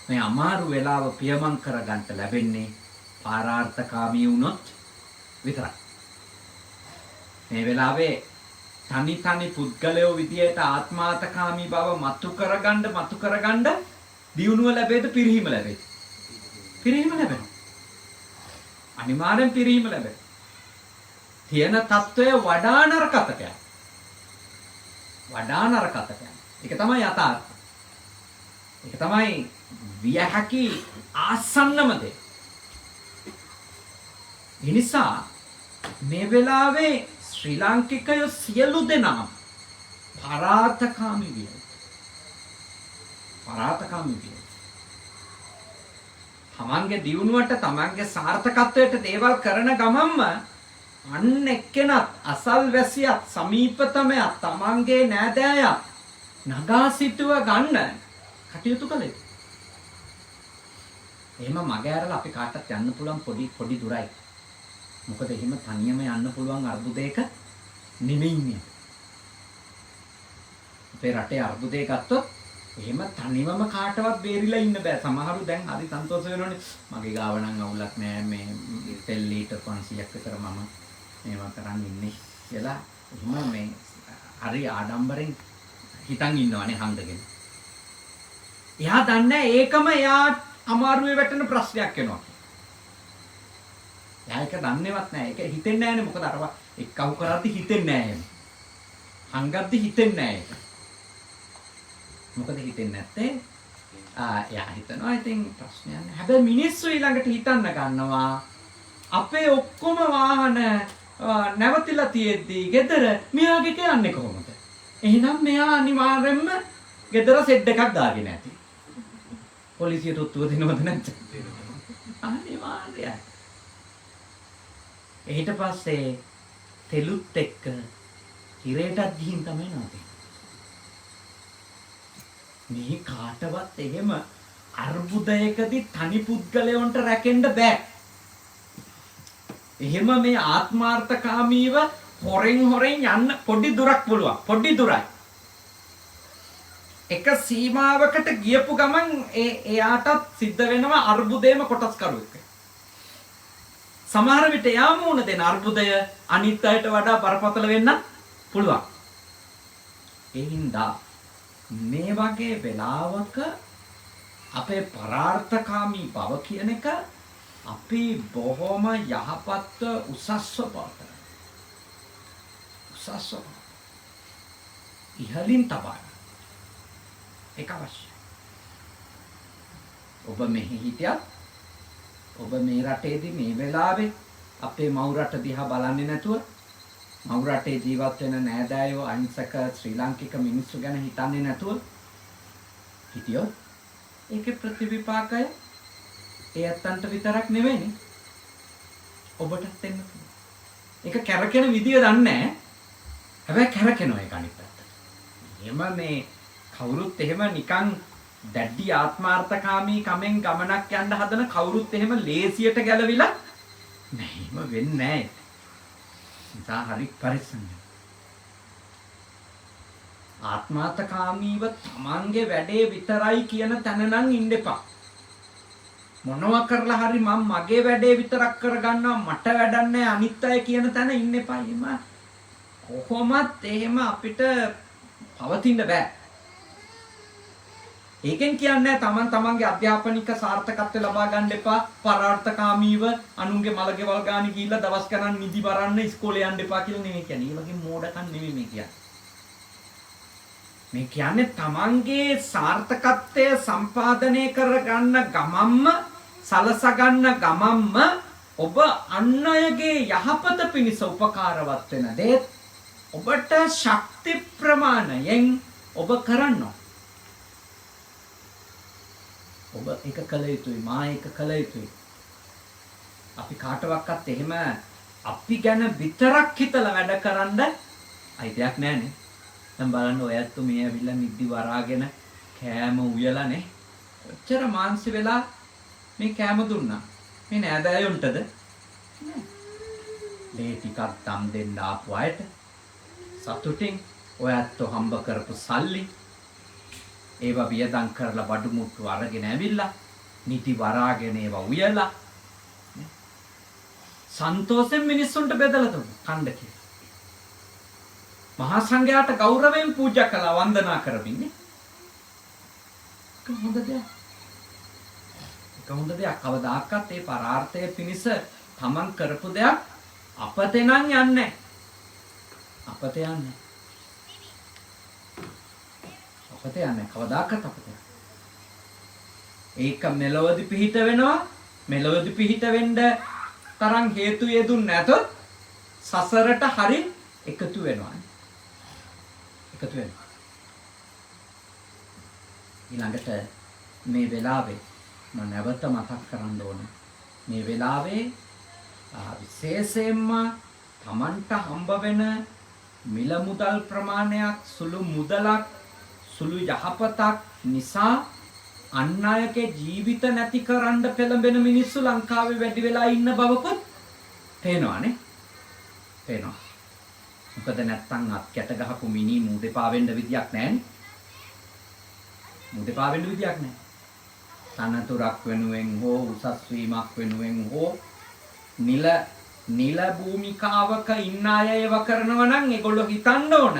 මේ අමාරු වෙලාව පියමන් කරගන්න ලැබෙන්නේ පාරාර්ථකාමී වුණොත් විතරයි. මේ වෙලාවේ තනි පුද්ගලයෝ විදියට ආත්මාර්ථකාමී බව මතු කරගන්න දියුණුව ලැබෙයිද පිරිහීම ලැබෙයිද? පිරිහීම ලැබෙනවා. අනිවාර්යෙන් පිරිහීම ලැබෙනවා. තියෙන తত্ত্বය වඩා නරකතට යනවා. ඒක තමයි යථාර්ථය. ඒක තමයි විය හැකි ආසන්නම දේ. ඒ නිසා මේ වෙලාවේ ශ්‍රී ලාංකිකයෝ සියලු දෙනා පරාර්ථකාමී විය. තමන්ගේ දියුණුවට, තමන්ගේ සාර්ථකත්වයට දේවල් කරන ගමන්ම අන්න එක්කෙනත්, අසල්වැසියත්, සමීපතමයත්, තමන්ගේ නෑදෑයත් නගා සිටුව ගන්න කටයුතු කළේ. එහෙම මග ඇරලා අපි කාටත් යන්න පුළුවන් පොඩි දුරයි. මොකද එහෙම තනියම යන්න පුළුවන් අර්බුදයක නෙමෙයිනේ. අපේ රටේ අර්බුදේ ගත්තොත් එහෙම තනිවම කාටවත් බේරිලා ඉන්න බෑ. සමහරු දැන් හරි සන්තෝෂ වෙනෝනේ. මගේ ගාව නම් අවුලක් නෑ, මේ තෙල් ලීටර් 500ක් විතර මම මේවා කරන් ඉන්නේ කියලා. එහෙම මේ හරි ආඩම්බරෙන් හිතන් ඉන්නවනේ හංගගෙන. එයා දන්නේ ඒකම එයා අමාරුවේ වැටෙන ප්‍රශ්නයක් වෙනවා. එයා ඒක දන්නේවත් නෑ. ඒක හිතෙන්නේ නෑනේ. මොකද අරවා එක්කව කරද්දි හිතෙන්නේ නෑ. හංගද්දි හිතෙන්නේ නෑ ඒක. මොකද හිතෙන්නේ නැත්තේ? එයා හිතනවා ඉතින් ප්‍රශ්නයක් නෑ. හැබැයි මිනිස්සු ඊළඟට හිතන්න ගන්නවා අපේ ඔක්කොම වාහන නැවතිලා තියෙද්දි ගෙදර මෙයාගේ කියන්නේ කොහොමද? එහෙනම් මෙයා අනිවාර්යෙන්ම ගෙදර සෙඩ් එකක් දාගෙන ඇති. පොලිසියට උත්තර දෙනවද නැද්ද? අනිවාර්යයි. ඊට පස්සේ තෙලුත් එක්ක ඉරේටත් ගිහින් තමයි නෝතේ. මේ කාටවත් එහෙම අර්බුදයකදී තනි පුද්ගලයන්ට රැකෙන්න බෑ. එහෙම මේ ආත්මාර්ථකාමීව හොරෙන් යන්න පොඩි දුරක් පුළුවන්. පොඩි දුරයි. එක සීමාවකට ගියපු ගමන් එයාටත් සිද්ධ වෙනවා අර්බුදේම කොටස්කරුවෙක්. සමහර විට යාම වුණ දෙන අර්බුදය අනිත් අයට වඩා බරපතල වෙන්න පුළුවන්. ඒ හින්දා මේ වගේ වෙලාවක අපේ පරාර්ථකාමී බව කියන එක අපි බොහොම යහපත් උසස්ව පාතන. ඉහළින් තබා ඒක අවශ්‍යයි. ඔබ මෙහි හිටියත් ඔබ මේ රටේදී මේ වෙලාවේ අපේ මව් රට දිහා බලන්නේ නැතුව මව් රටේ ජීවත් වෙන නෑදෑයෝ අහිංසක ශ්‍රී ලාංකික මිනිස්සු ගැන හිතන්නේ නැතුව හිටියොත් ඒකේ ප්‍රතිවිපාකය ඒ අත්තන්ට විතරක් නෙවෙයිනේ ඔබටත් එන්න පුළුවන්. ඒක කැරකෙන විදිය දන්නේ නැහැ. හැබැයි කැරකෙනවා ඒක අනිත් පැත්තට. එහෙම මේ කවුරුත් එහෙම නිකන් දැඩි ආත්මාර්ථකාමී කමෙන් ගමනක් යන්න හදන කවුරුත් එහෙම ලේසියට ගැලවිලා නැහැ. එහෙම වෙන්නේ නැහැ. ඉතින් හරි පරිස්සම්. ආත්මාර්ථකාමීව තමන්ගේ වැඩේ විතරයි කියන තැන නම් ඉන්න එපා. මොනවා කරලා හරි මම මගේ වැඩේ විතරක් කරගන්නවා මට වැඩක් නැහැ අනිත් අය කියන තැන ඉන්න එපා. එහෙම කොහොමත් එහෙම අපිට පවතින්න බෑ. ඒකෙන් කියන්නේ තමන් තමන්ගේ අධ්‍යාපනික සාර්ථකත්වය ලබා ගන්න එපා. පරාර්ථකාමීව අනුන්ගේ මලකෙවල් ගානි ගිහිල්ලා දවස් ගණන් නිදි වරන්න ඉස්කෝලේ යන්න එපා කියලා නෙමෙයි කියන්නේ. ඒ වගේ මෝඩකම් නෙමෙයි මේ කියන්නේ. මේ කියන්නේ තමන්ගේ සාර්ථකත්වය සම්පාදනය කරගන්න ගමම්ම සලස ගන්න ගමම්ම ඔබ අන් අයගේ යහපත පිණිස උපකාරවත් වෙන දේ ඔබට ශක්ති ප්‍රමාණයෙන් ඔබ කරනවා. ඔබ ඒක කළ යුතුයි මා ඒක කළ යුතුයි. අපි කාටවත් එහෙම අපි ගැන විතරක් හිතලා වැඩ කරන්න අයිතියක් නැහැනේ. දැන් බලන්න ඔයත් මේ ඇවිල්ලා නිදි වරාගෙන කෑම උයලානේ. ඔච්චර මාන්සි වෙලා මේ කෑම දුන්නා. මේ නෑදෑයොන්ටද? නෑ. මේ ටිකක් දම් දෙන්න ආපු අයට සතුටින් ඔයත් හම්බ කරපු සල්ලි ඒවා වියදම් කරලා බඩු මුට්ටු අරගෙන ඇවිල්ලා නිදි වරාගෙන ඒවා උයලා සන්තෝෂෙන් මිනිස්සුන්ට බෙදලා දුන්නා කණ්ඩ කියලා. මහා සංඝයාට ගෞරවයෙන් පූජා කළා වන්දනා කරමින්. කොහොමද දෙයක්? කොහොමද දෙයක්? කවදාකවත් ඒ පරාර්ථය පිණිස තමන් කරපු දෙයක් අපතේ නම් යන්නේ. අපතේ යන්නේ. අපතේ යන්නේ කවදාකවත් අපතේ. ඒක මෙලොවදී පිහිට වෙනවා. මෙලොවදී පිහිට වෙන්න තරම් හේතු යෙදුන් නැතොත් සසරට හරි එකතු වෙනවා. එකතු වෙනවා. ඊළඟට මේ වෙලාවේ මම නැවත මතක් කරන්න ඕන. මේ වෙලාවේ විශේෂයෙන්ම Tamanට හම්බ වෙන මිල මුදල් ප්‍රමාණයක් සුළු මුදලක් සුළු යහපතක් නිසා අන් අයගේ ජීවිත නැති කරන්න පෙළඹෙන මිනිස්සු ලංකාවේ වැඩි වෙලා ඉන්න බවකුත් පේනවානේ. පේනවා. මොකද නැත්තම් අත් කැට ගහපු මිනි මූදේ පාවෙන්න විදියක් නැහැනේ. මූදේ පාවෙන්න විදියක් නැහැ. තනතුරක් වෙනුවෙන් හෝ උසස් වීමක් වෙනුවෙන් හෝ නිල භූමිකාවක ඉන්න අය ඒව කරනවා නම් ඒගොල්ලෝ හිතන්න ඕන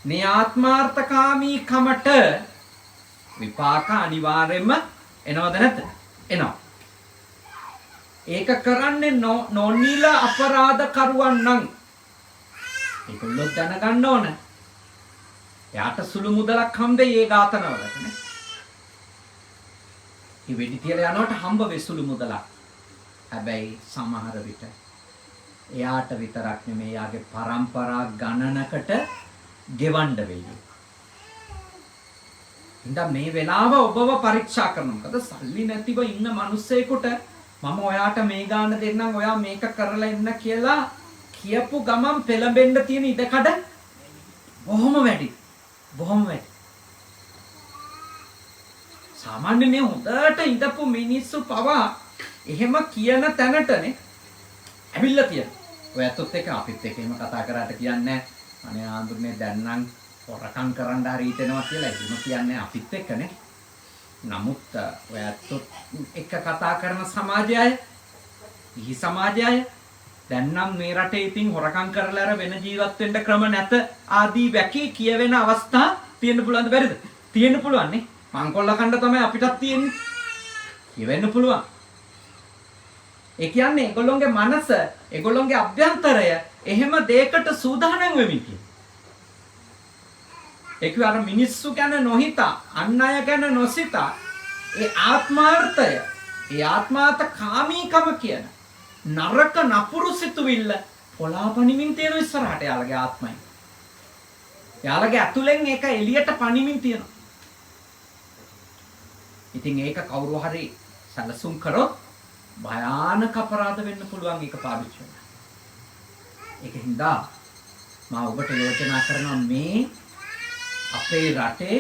මේ ආත්මාර්ථකාමී කමට විපාක අනිවාර්යයෙන්ම එනවද නැද්ද? එනවා. ඒක කරන්නේ නොනිල අපරාධ කරුවන් නම් ඒගොල්ලෝ දැනගන්න ඕන. එයාට සුළු මුදලක් හම්බෙයි ඒ ඝාතනවලට නේ. මේ වෙඩි තියලා යනකොට හම්බ වෙයි සුළු මුදලක්. හැබැයි සමහර විට එයාට විතරක් නෙමෙයි යාගේ පරම්පරා ගණනකට ගෙවන්න වෙයි. ඉතින් මේ වෙලාව ඔබව පරීක්ෂා කරනවා. මොකද සල්ලි නැතිව ඉන්න මිනිස්සෙකුට මම ඔයාට මේ ගාන දෙන්නම් ඔයා මේක කරලා එන්න කියලා කියපු ගමන් පෙළඹෙන්න තියෙන ඉඩකඩ බොහොම වැඩි. බොහොම වැඩි. සාමාන්‍යයෙන් හොඳට ඉඳපු මිනිස්සු පවා එහෙම කියන තැනටනේ ඇවිල්ලා තියෙනවා. ඔය ඇත්තොත් එක්ක අපිත් එක්ක එහෙම කතා කරාට කියන්නේ අනේ ආඳුනේ දැන් නම් හොරකම් කරන්න හරි හිතෙනවා කියලා එහෙම කියන්නේ අපිත් එක්කනේ. නමුත් ඔය ඇත්තොත් එක්ක කතා කරන සමාජයයි ඉහි සමාජයයි දැන් නම් මේ රටේ ඉතින් හොරකම් කරලා අර වෙන ජීවත් වෙන්න ක්‍රම නැත ආදී වැකී කියවෙන අවස්ථා තියෙන්න පුළුවන්ද බැරිද? තියෙන්න පුළුවන් නේ. මංකොල්ල කණ්ඩ තමයි අපිටත් තියෙන්නේ. කියවෙන්න පුළුවන්. ඒ කියන්නේ ඒගොල්ලොන්ගේ මනස, ඒගොල්ලොන්ගේ අභ්‍යන්තරය එහෙම දෙයකට සූදානම් වෙමින් කියන්නේ. ඒක අර මිනිස්සු ගැන නොහිතා, අන් අය ගැන නොසිතා ඒ ආත්මාර්ථය, ඒ ආත්මාර්ථ කාමීකම කියන නරක නපුරු සිතුවිල්ල පොළාපනිමින් තියෙන ඉස්සරහට යාළගේ ආත්මයි. යාළගේ ඇතුලෙන් ඒක එළියට පනිමින් තියෙනවා. ඉතින් ඒක කවුරු හරි සැලසුම් කරොත් භයානක අපරාධ වෙන්න පුළුවන් ඒක පාවිච්චි කරලා. ඒකින්ද මම ඔබට යෝජනා කරනවා මේ අපේ රටේ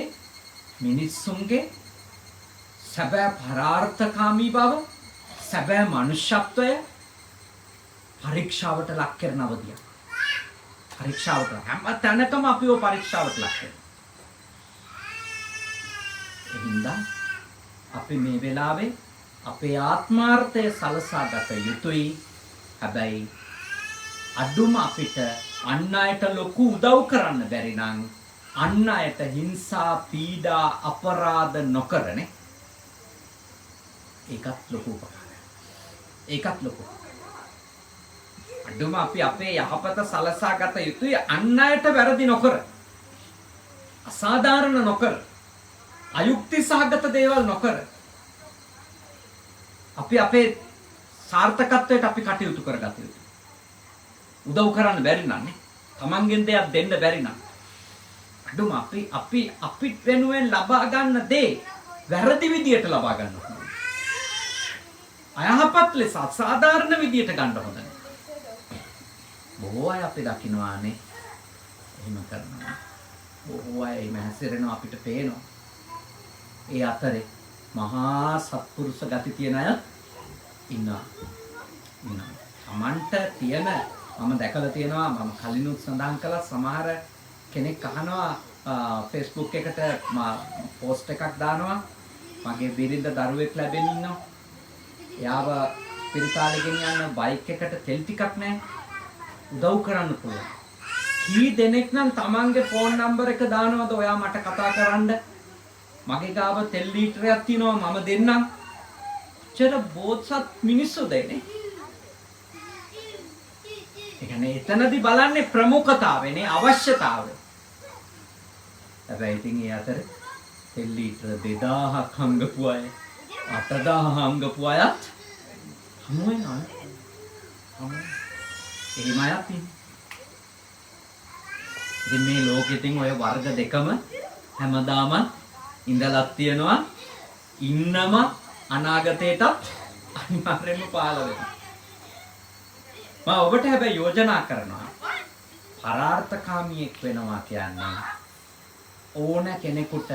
මිනිස්සුන්ගේ සැබෑ පරාර්ථකාමී බව, සැබෑ මනුෂ්‍යත්වය පරීක්ෂාවට ලක් කරන අවධියක්. පරීක්ෂාවට හැම තැනකම අපිව පරීක්ෂාවට ලක් කරනවා. එහෙනම් අපි මේ වෙලාවේ අපේ ආත්මාර්ථය සලසා ගත යුතුයි. හැබැයි අදුම අපිට අන් අයට ලොකු උදව් කරන්න බැරි නම් අන් අයට හිංසා, පීඩා, අපරාධ නොකරනේ. ඒකත් ලොකු උපකාරයක්. ඒකත් ලොකු. අදුම අපි අපේ යහපත සලසා ගත යුතුයි අන් අයට වැරදි නොකර. අසාධාරණ නොකර. අයුක්ති සහගත දේවල් නොකර. අපි අපේ සාර්ථකත්වයට අපි කටයුතු කරගත යුතුයි. උදව් කරන්න බැරි නම් නේ. තමන්ගෙන් දෙයක් දෙන්න බැරි නම් අදුම අපි වෙනුවෙන් ලබා ගන්න දේ වැරදි විදියට ලබා ගන්න ඕනේ. අයහපත් ලෙස අසාධාරණ විදියට ගන්න හොඳ නැහැ. බොහෝ අය අපි දකින්නවානේ එහෙම කරනවා. බොහෝ අය එහෙම හැසිරෙනවා අපිට පේනවා. ඒ අතරේ මහා සත්පුරුෂ ගති තියන අය ඉන්නවා. තමන්ට තියෙන මම දැකලා තියෙනවා, මම කලිනුත් සඳහන් කළා, සමහර කෙනෙක් අහනවා Facebook එකට පෝස්ට් එකක් දානවා, මගේ බිරිඳ දරුවෙක් ලැබෙන්න ඉන්නවා, එයාව පිරිතාලේ ගෙනියන්න බයික් එකට තෙල් ටිකක් නැහැ, උදව් කරන්න පුළුවන්. කී දෙනෙක් නම් තමන්ගේ ෆෝන් නම්බර් එක දානවද ඔයා මට කතා කරන්න, මගේ ගාව තෙල් ලීටරයක් තියෙනවා මම දෙන්නම්. චර බෝසත් මිනිස්සුද නේ. ඒ කියන්නේ එතනදී බලන්නේ ප්‍රමුඛතාවනේ, අවශ්‍යතාවය. හැබැයි ඉතින් ඒ අතර තෙල් ලීටර 2000ක් හංගපු අය, 8000 හංගපු අයත් හමු වෙනවා. එහෙම අයත් ඉතින් මේ ලෝකෙකින් ඔය වර්ග දෙකම හැමදාම ඉඳලා තියෙනවා, ඉන්නම අනාගතේටත් අනිවාර්යයෙන්ම පාළ වෙනවා. මම ඔබට හැබැයි යෝජනා කරනවා පරාර්ථකාමියෙක් වෙනවා කියන්නේ ඕන කෙනෙකුට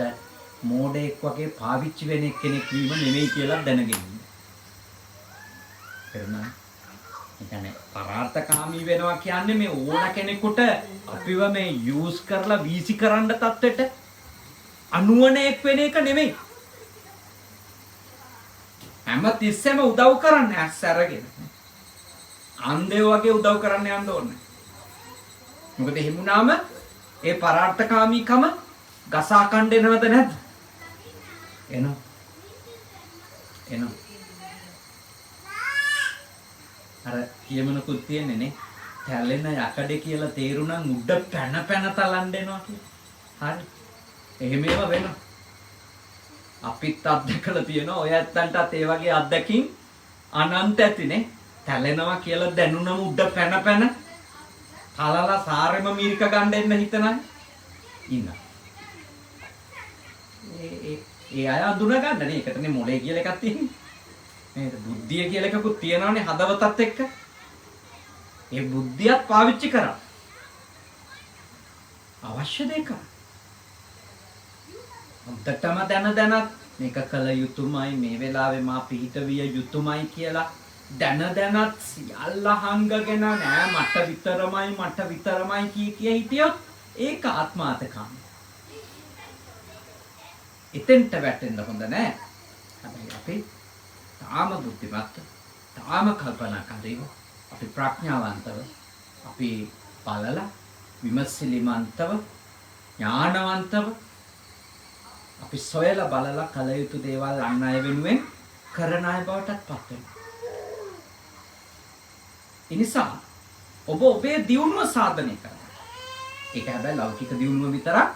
මෝඩෙක් වගේ පාවිච්චි වෙන කෙනෙක් වීම නෙමෙයි කියලා දැනගෙන ඉන්න. එතන ඉතින් පරාර්ථකාමී වෙනවා කියන්නේ මේ ඕන කෙනෙකුට අපිව මේ යූස් කරලා වීසි කරන්න තත්ත්වෙට අනුවණෙක් වෙන එක නෙමෙයි. හැම තිස්සෙම උදව් කරන්න ඇස් අරගෙන. අන්ධය වගේ උදව් කරන්න යන්න ඕනේ. මොකද එහෙම වුණාම ඒ පරාර්ථකාමීකම ගසා කණ්ඩ එනවද නැද්ද? එනවා. අර කියමනකුත් තියෙන්නේ නේ. තැලෙන යකඩේ කියලා තේරුණා උඩ පැන තලන්න එනවා කියලා. හරි. එහෙම ඒවා වෙනවා. අපිත් අත්දැකලා තියෙනවා. ඔය ඇත්තන්ටත් ඒ වගේ අත්දැකීම් අනන්ත ඇතිනේ. තැලෙනවා කියලා දැනුණම උඩ පැන තලලා සාරෙම මීරික ගන්න එන්න හිතන අය ඉන්නවා. ඒ අය අඳුන ගන්න නේ. ඒකටනේ මොලේ කියලා එකක් තියෙන්නේ. නේද? බුද්ධිය කියලා එකකුත් තියෙනවානේ හදවතත් එක්ක. ඒ බුද්ධියත් පාවිච්චි කරා. අවශ්‍ය දෙයක්. අන්තටම දැනත් මේක කළ යුතුයමයි, මේ වෙලාවේ මා පිහිට විය යුතුයමයි කියලා දැනත් සියල්ල හංගගෙන නෑ මට විතරමයි කිය හිටියොත් ඒක ආත්මාර්ථකාමී. එතෙන්ට වැටෙන්න හොඳ නෑ. හැබැයි අපි තාම බුද්ධිමත්, තාම කල්පනාකාරීව, අපි ප්‍රඥාවන්තව, අපි බලලා විමසිලිමන්තව, ඥානවන්තව අපි සොයලා බලලා කල යුතු දේවල් අන් අය වෙනුවෙන් කරන අය බවටත් පත් වෙනවා. ඒ නිසා ඔබ ඔබේ දියුණුව සාධනය කරන්න. ඒක හැබැයි ලෞකික දියුණුව විතරක්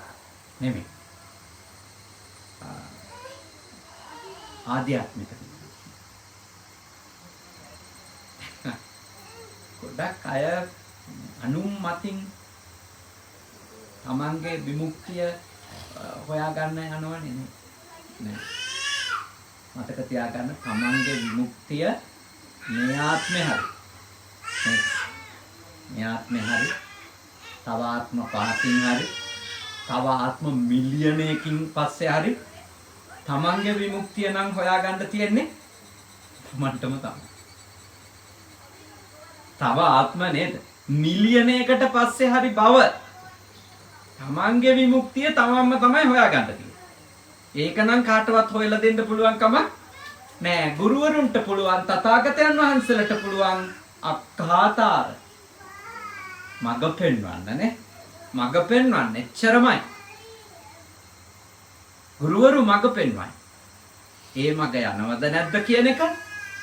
නෙමෙයි. ආධ්‍යාත්මික ගොඩක් අය අනුන් මතින් තමන්ගේ විමුක්තිය හොයාගන්න යනවනේ නේ. මතක තියාගන්න තමන්ගේ විමුක්තිය මේ ආත්මේ හරි. මේ ආත්මේ හරි. තව ආත්ම පහකින් හරි. තව ආත්ම මිලියනයකින් පස්සේ හරි තමන්ගේ විමුක්තිය නම් හොයාගන්න තියෙන්නේ තමන්ටම තමයි. තව ආත්ම නේද? මිලියනයකට පස්සේ හරි බව තමන්ගේ විමුක්තිය තමන්ම තමයි හොයාගන්න තියෙන්නේ. ඒක නම් කාටවත් හොයලා දෙන්න පුළුවන් කමක් නෑ. ගුරුවරුන්ට පුළුවන්, තථාගතයන් වහන්සේලාට පුළුවන් අක්ඛාතාර මඟ පෙන්වන්න නේ. මඟ පෙන්වන්න එච්චරමයි. ගුරුවරු මඟ පෙන්වයි. ඒ මඟ යනවද නැද්ද කියන එක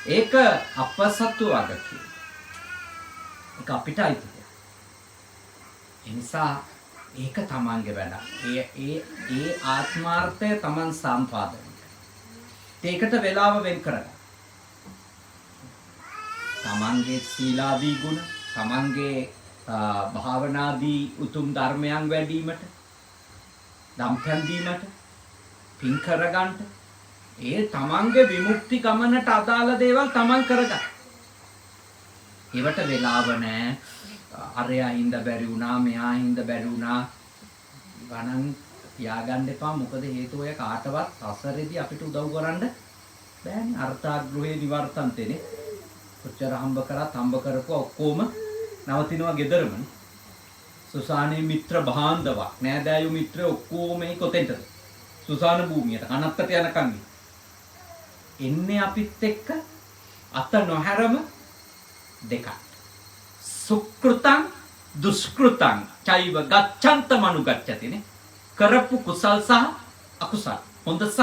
ඒක අපසතු වගකීම. ඒක අපිට අයිති දෙයක්. ඒ නිසා ඒක තමන්ගේ වැඩ. ඒ ආත්මාර්ථය තමන් සම්පාදනය කරනවා. ඒකට වෙලාව වෙන් කරගන්න. තමන්ගේ සීලාදී ගුණ, තමන්ගේ භාවනාදී උතුම් ධර්මයන් වැඩිවීමට, දම්පැන් දීමට, පින් කරගන්න, ඒ තමන්ගේ විමුක්ති ගමනට අදාළ දේවල් තමන් කරගන්න. ඒවට වෙලාව නැහැ. අරයා හින්ද බැරි වුණා, මෙහා හින්ද බැරි වුණා. ගණන් තියාගන්න එපා. මොකද හේතුව ඔය කාටවත් අසරෙදි අපිට උදව් කරන්න බෑනේ. අර්ථාග්‍රහේ නිවර්තන්තේනේ. කොච්චර හම්බ කරත් හම්බ කරපුවා ඔක්කොම නවතිනවා ගෙදරමනේ. සුසානේ මිත්‍ර භාන්දවක්. නෑදෑයු මිත්‍ර ඔක්කොම මේ කොතෙන්ද? සුසාන භූමියට අනත්තට යනකම්. එන්නේ අපිත් එක්ක අත නොහැරම දෙකක්. සුකෘතං දුෂ්කෘතං චෛව ගච්ඡන්ත මනුගච්ඡතිනේ. කරපු කුසල් සහ අකුසල්, හොඳ සහ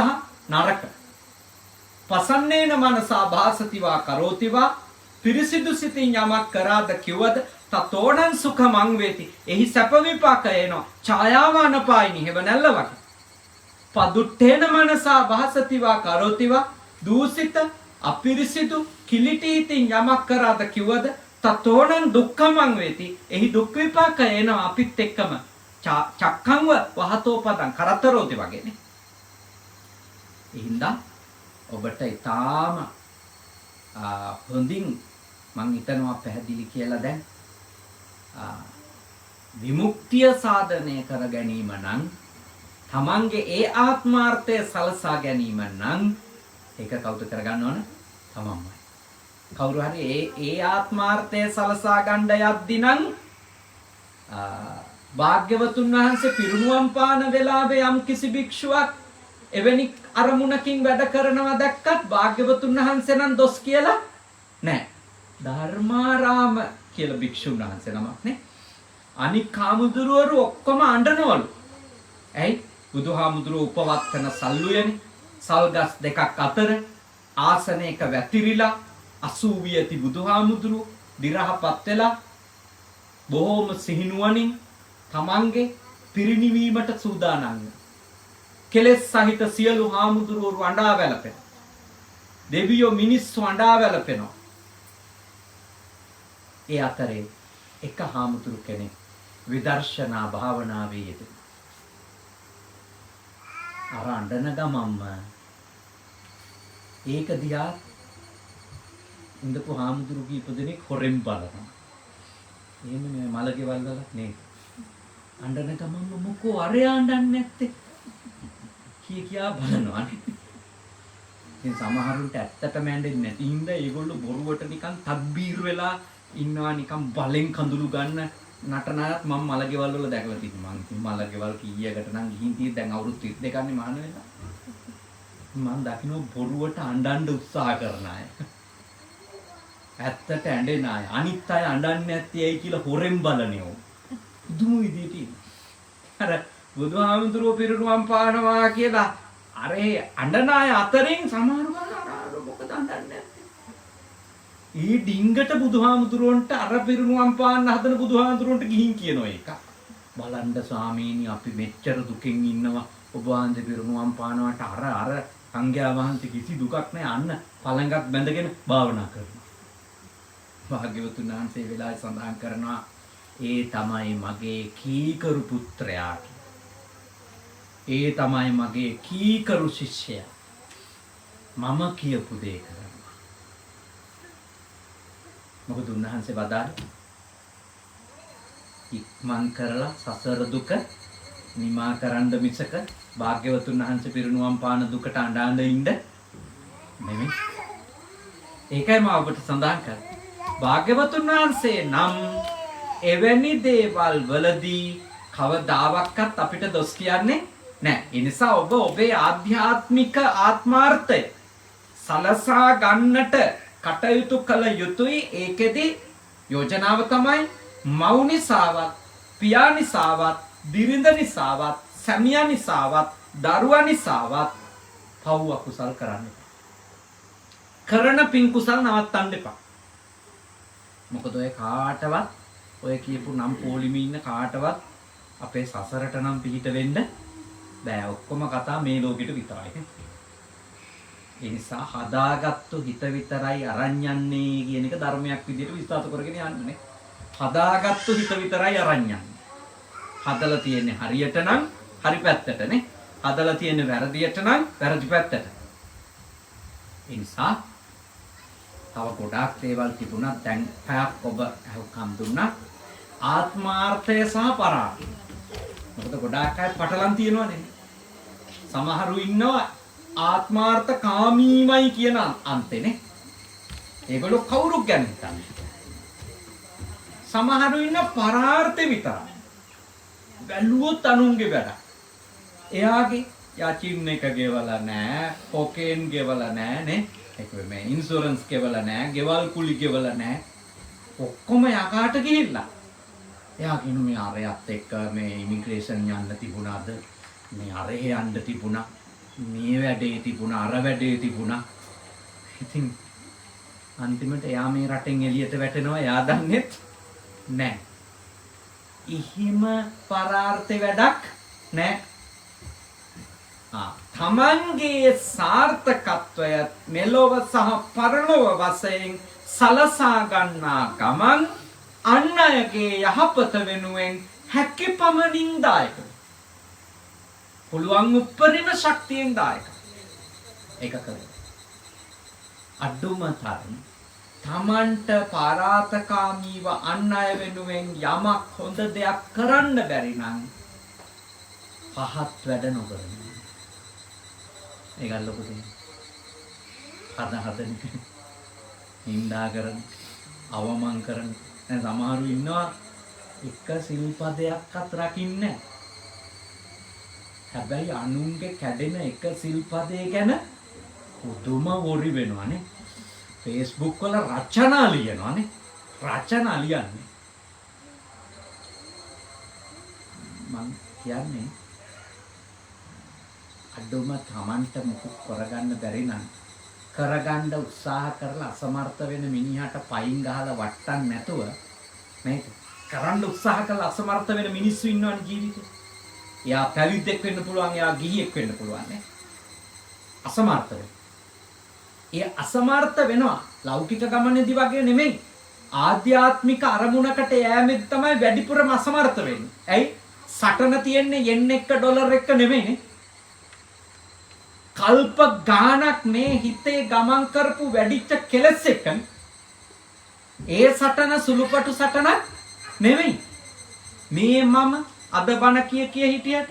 නරක. පසන්නේන මනසා භාසතිවා කරෝතිවා. පිරිසිදු සිතින් යමක් කරාද කිව්වද තතෝණං සුඛමං වේති. එහි සැප විපාක එනවා. ඡායාවාන පායිනි හෙවණැල්ල වගේ. පදුට්ඨේන මනසා භාසතිවා කරෝතිවා. දූසිත අපිරිසිදු කිලිටීතින් යමක් කරාද කිව්වද තතෝණං දුක්ඛමං වේති. එහි දුක් විපාක එනවා අපිත් එක්කම. චක්ඛංව වහතෝ පදං කරතරෝති වගේනේ. එහින්දා ඔබට ඊටාම හොඳින් මං හිතනවා පැහැදිලි කියලා දැන් විමුක්තිය සාධනය කර ගැනීම නම් තමන්ගේ ඒ ආත්මාර්ථය සලසා ගැනීම නම් ඒක කවුද කරගන්න ඕන? තමන්මයි. කවුරු හරි ඒ ආත්මාර්ථය සලසා ගන්න යද්දී නම් භාග්‍යවතුන් වහන්සේ පිරිනුවම් පාන වෙලාවේ යම් කිසි භික්ෂුවක් එවැනි අරමුණකින් වැඩ කරනවා දැක්කත් භාග්‍යවතුන් වහන්සේ නම් දොස් කියලා නෑ. ධර්මාරාම කියලා භික්ෂුන් වහන්සේ නමක් නේ. අනික් කාමුදුරුවරු ඔක්කොම අඬනවලු. ඇයි? බුදුහාමුදුරුවෝ උපවත් කරන සල්ලුයනේ. සල්ගස් දෙකක් අතර ආසනයක වැතිරිලා 80 ඇති බුදුහාමුදුරුවෝ දිරහපත් වෙලා බොහොම සිහිනුවණින් තමන්ගේ පිරිණිවීමට සූදානම්. කෙලෙස් සහිත සියලු හාමුදුරුවෝ අඬා වැළපෙනවා. දෙවියෝ මිනිස්සු අඬා වැළපෙනවා. ඒ අතරේ එක හාමුදුරු කෙනෙක් විදර්ශනා භාවනාවේ යෙදෙනවා. අර අඬන ගමම්ම ඒක දිහා ඉඳපු හාමුදුරු කීප දෙනෙක් හොරෙන් බලනවා. එහෙම නේ මලකෙවල් වල නේ. අඬන ගමම්ම මොකෝ අරයා අඬන්නේ නැත්තේ? කියා බලනවානේ. ඉතින් සමහරුන්ට ඇත්තටම ඇඬෙන්නේ නැති හින්දා ඒගොල්ලෝ බොරුවට නිකන් තබ්බීර් වෙලා ඉන්නවා, නිකන් බලෙන් කඳුළු ගන්න නටනත් මම මලගෙවල් වල දැකලා තියෙනවා. මම ඉතින් මලගෙවල් කීයකට නම් ගිහින් තියෙද්දි දැන් අවුරුදු 32 නේ මහාන වෙලා. මම දකින්න බොරුවට අඬන්න උත්සාහ කරන අය. ඇත්තට ඇඬෙන අය. අනිත් අය අඬන්නේ නැත්තේ ඇයි කියලා හොරෙන් බලන්නේ. දුමු විදියට. අර බුදුහාමුදුරුවෝ පිරිනුවම් පානවා කියලා අර අඬන අය අතරින් සමහර අර මොකද අඬන්නේ නැත්තේ? ඊ ඩිංගට බුදුහාමුදුරුවන්ට අර පිරිනුවම් පාන්න හදන බුදුහාමුදුරුවන්ට ගිහින් කියනවා ඒක. බලන්න ස්වාමීනි අපි මෙච්චර දුකින් ඉන්නවා ඔබ වහන්සේ පිරිනුවම් පානවට සංඝයා වහන්සේ කිසි දුකක් නැහැ අන්න පළඟක් බැඳගෙන භාවනා කරනවා. භාග්‍යවතුන් වහන්සේ වෙලාවේ සඳහන් කරනවා ඒ තමයි මගේ කීකරු පුත්‍රයා. ඒ තමයි මගේ කීකරු ශිෂ්‍යයා. මම කියපු දේ කරනවා. මොකද උන්වහන්සේ වදාළේ ඉක්මන් කරලා සසර දුක නිමා කරන්න මිසක භාග්‍යවතුන් වහන්සේ පිරිනුවම් පාන දුකට අඬ ඉන්න නෙමෙයි. ඒකයි මම ඔබට සඳහන් කරන්නේ. භාග්‍යවතුන් වහන්සේ නම් එවැනි දේවල් වලදී කවදාවත් අපිට දොස් කියන්නේ නැහැ. ඒ නිසා ඔබ ඔබේ ආධ්‍යාත්මික ආත්මාර්ථය සලසා ගන්නට කටයුතු කළ යුතුයි. ඒකෙදි යෝජනාව තමයි මවුනිසාවත් පියානිසාවත් දිරිඳනිසාවත් සැමියානිසාවත් දරුවානිසාවත් පව් අකුසල් කරන්න එපා. කරන පින් කුසල් නවත්තන්න එපා. මොකද ඔය කාටවත් ඔය කියපු නම් පොලිමේ ඉන්න කාටවත් අපේ සසරට නම් පිහිට වෙන්න බෑ. ඔක්කොම කතා මේ ලෝකෙට විතරයි. ඒ නිසා හදාගත්තු හිත විතරයි අරන් යන්නේ කියන එක ධර්මයක් විදිහට විශ්වාස කරගෙන යන්නේ. හදාගත්තු හිත විතරයි අරන් යන්නේ. හදලා තියෙන්නේ හරියට නම් හරි පැත්තටනේ. හදලා තියෙන්නේ වැරදියට නම් වැරදි පැත්තට. ඒ නිසා තව ගොඩාක් දේවල් තිබුණා. දැන් පැයක් ඔබ අහුම්කම් දුන්නා. ආත්මාර්ථය සහ පරාර්ථය. මොකද ගොඩාක් අය පටලන් තියෙනවනේ. සමහරු ඉන්නවා ආත්මාර්ථ කාමීමයි කියන අන්තේනේ. ඒගොල්ලෝ කවුරුත් ගැන හිතන්නේ. සමහරු ඉන්න පරාර්ථෙ විතරයි. බැලුවොත් අනුන්ගේ වැඩ. එයාගේ යචින් එක ගෙවලා නැහැ, කොකේන් ගෙවලා නැහැ නේ. ඒක මේ ඉන්ෂුරන්ස් ගෙවලා නැහැ, ගෙවල් කුලි ගෙවලා නැහැ. ඔක්කොම යකාට ගිහිල්ලා. එයා කියනු මේ අරයත් එක්ක මේ ඉමිග්‍රේෂන් යන්න තිබුණාද? මේ අරේ යන්න තිබුණා. මේ වැඩේ තිබුණා, අර වැඩේ තිබුණා. ඉතින් අන්තිමට එයා මේ රටෙන් එළියට වැටෙනවා. එයා දන්නේත් නැහැ. ඉහිම පරාර්ථේ වැඩක් නැහැ. තමන්ගේ සාර්ථකත්වය මෙලොව සහ පරලොව වශයෙන් සලසා ගන්නා ගමන් අන් අයගේ යහපත වෙනුවෙන් හැකි පමණින් දායක පුළුවන් උපරිම ශක්තියෙන් දායක ඒක කරේ අඩුම තරම් තමන්ට පාරාතකාමීව අන් අය වෙනුවෙන් යමක් හොඳ දෙයක් කරන්න බැරි නම් පහත් වැඩ නොකරන ඒගල් ලොකු දෙයක් හදන හින්දා කරන අවමන් කරන දැන් සමහරු ඉන්නවා එක සිල්පදයක්වත් රකින්නේ හැබැයි අනුන්ගේ කැඩෙන එක සිල්පදේ ගැන පුදුම වොරි වෙනවානේ Facebook වල රචනා ලියනවානේ රචනා ලියන්නේ මං කියන්නේ අඩුම තමන්ට මොකක් කරගන්න බැරි නම් කරගන්න උත්සාහ කරලා අසමර්ථ වෙන මිනිහට පයින් ගහලා වට්ටන්න නැතුව නේද කරන්න උත්සාහ කරලා අසමර්ථ වෙන මිනිස්සු ඉන්නවනේ ජීවිතේ. එයා පැවිද්දෙක් වෙන්න පුළුවන්, එයා ගිහියෙක් වෙන්න පුළුවන් නේ. අසමර්ථ වෙන. ඒ අසමර්ථ වෙනවා ලෞකික ගමනේදී වගේ නෙමෙයි. ආධ්‍යාත්මික අරමුණකට යෑමෙන් තමයි වැඩිපුරම අසමර්ථ වෙන්නේ. ඇයි? සටන තියෙන්නේ යෙන් එක ඩොලර් එක නෙමෙයිනේ. කල්ප ගානක් මේ හිතේ ගමන් කරපු වැඩිච්ච කෙලස් එක ඒ සටන සුළුපටු සටනක් නෙමෙයි. මේ මම අද බණ කිය හිටියට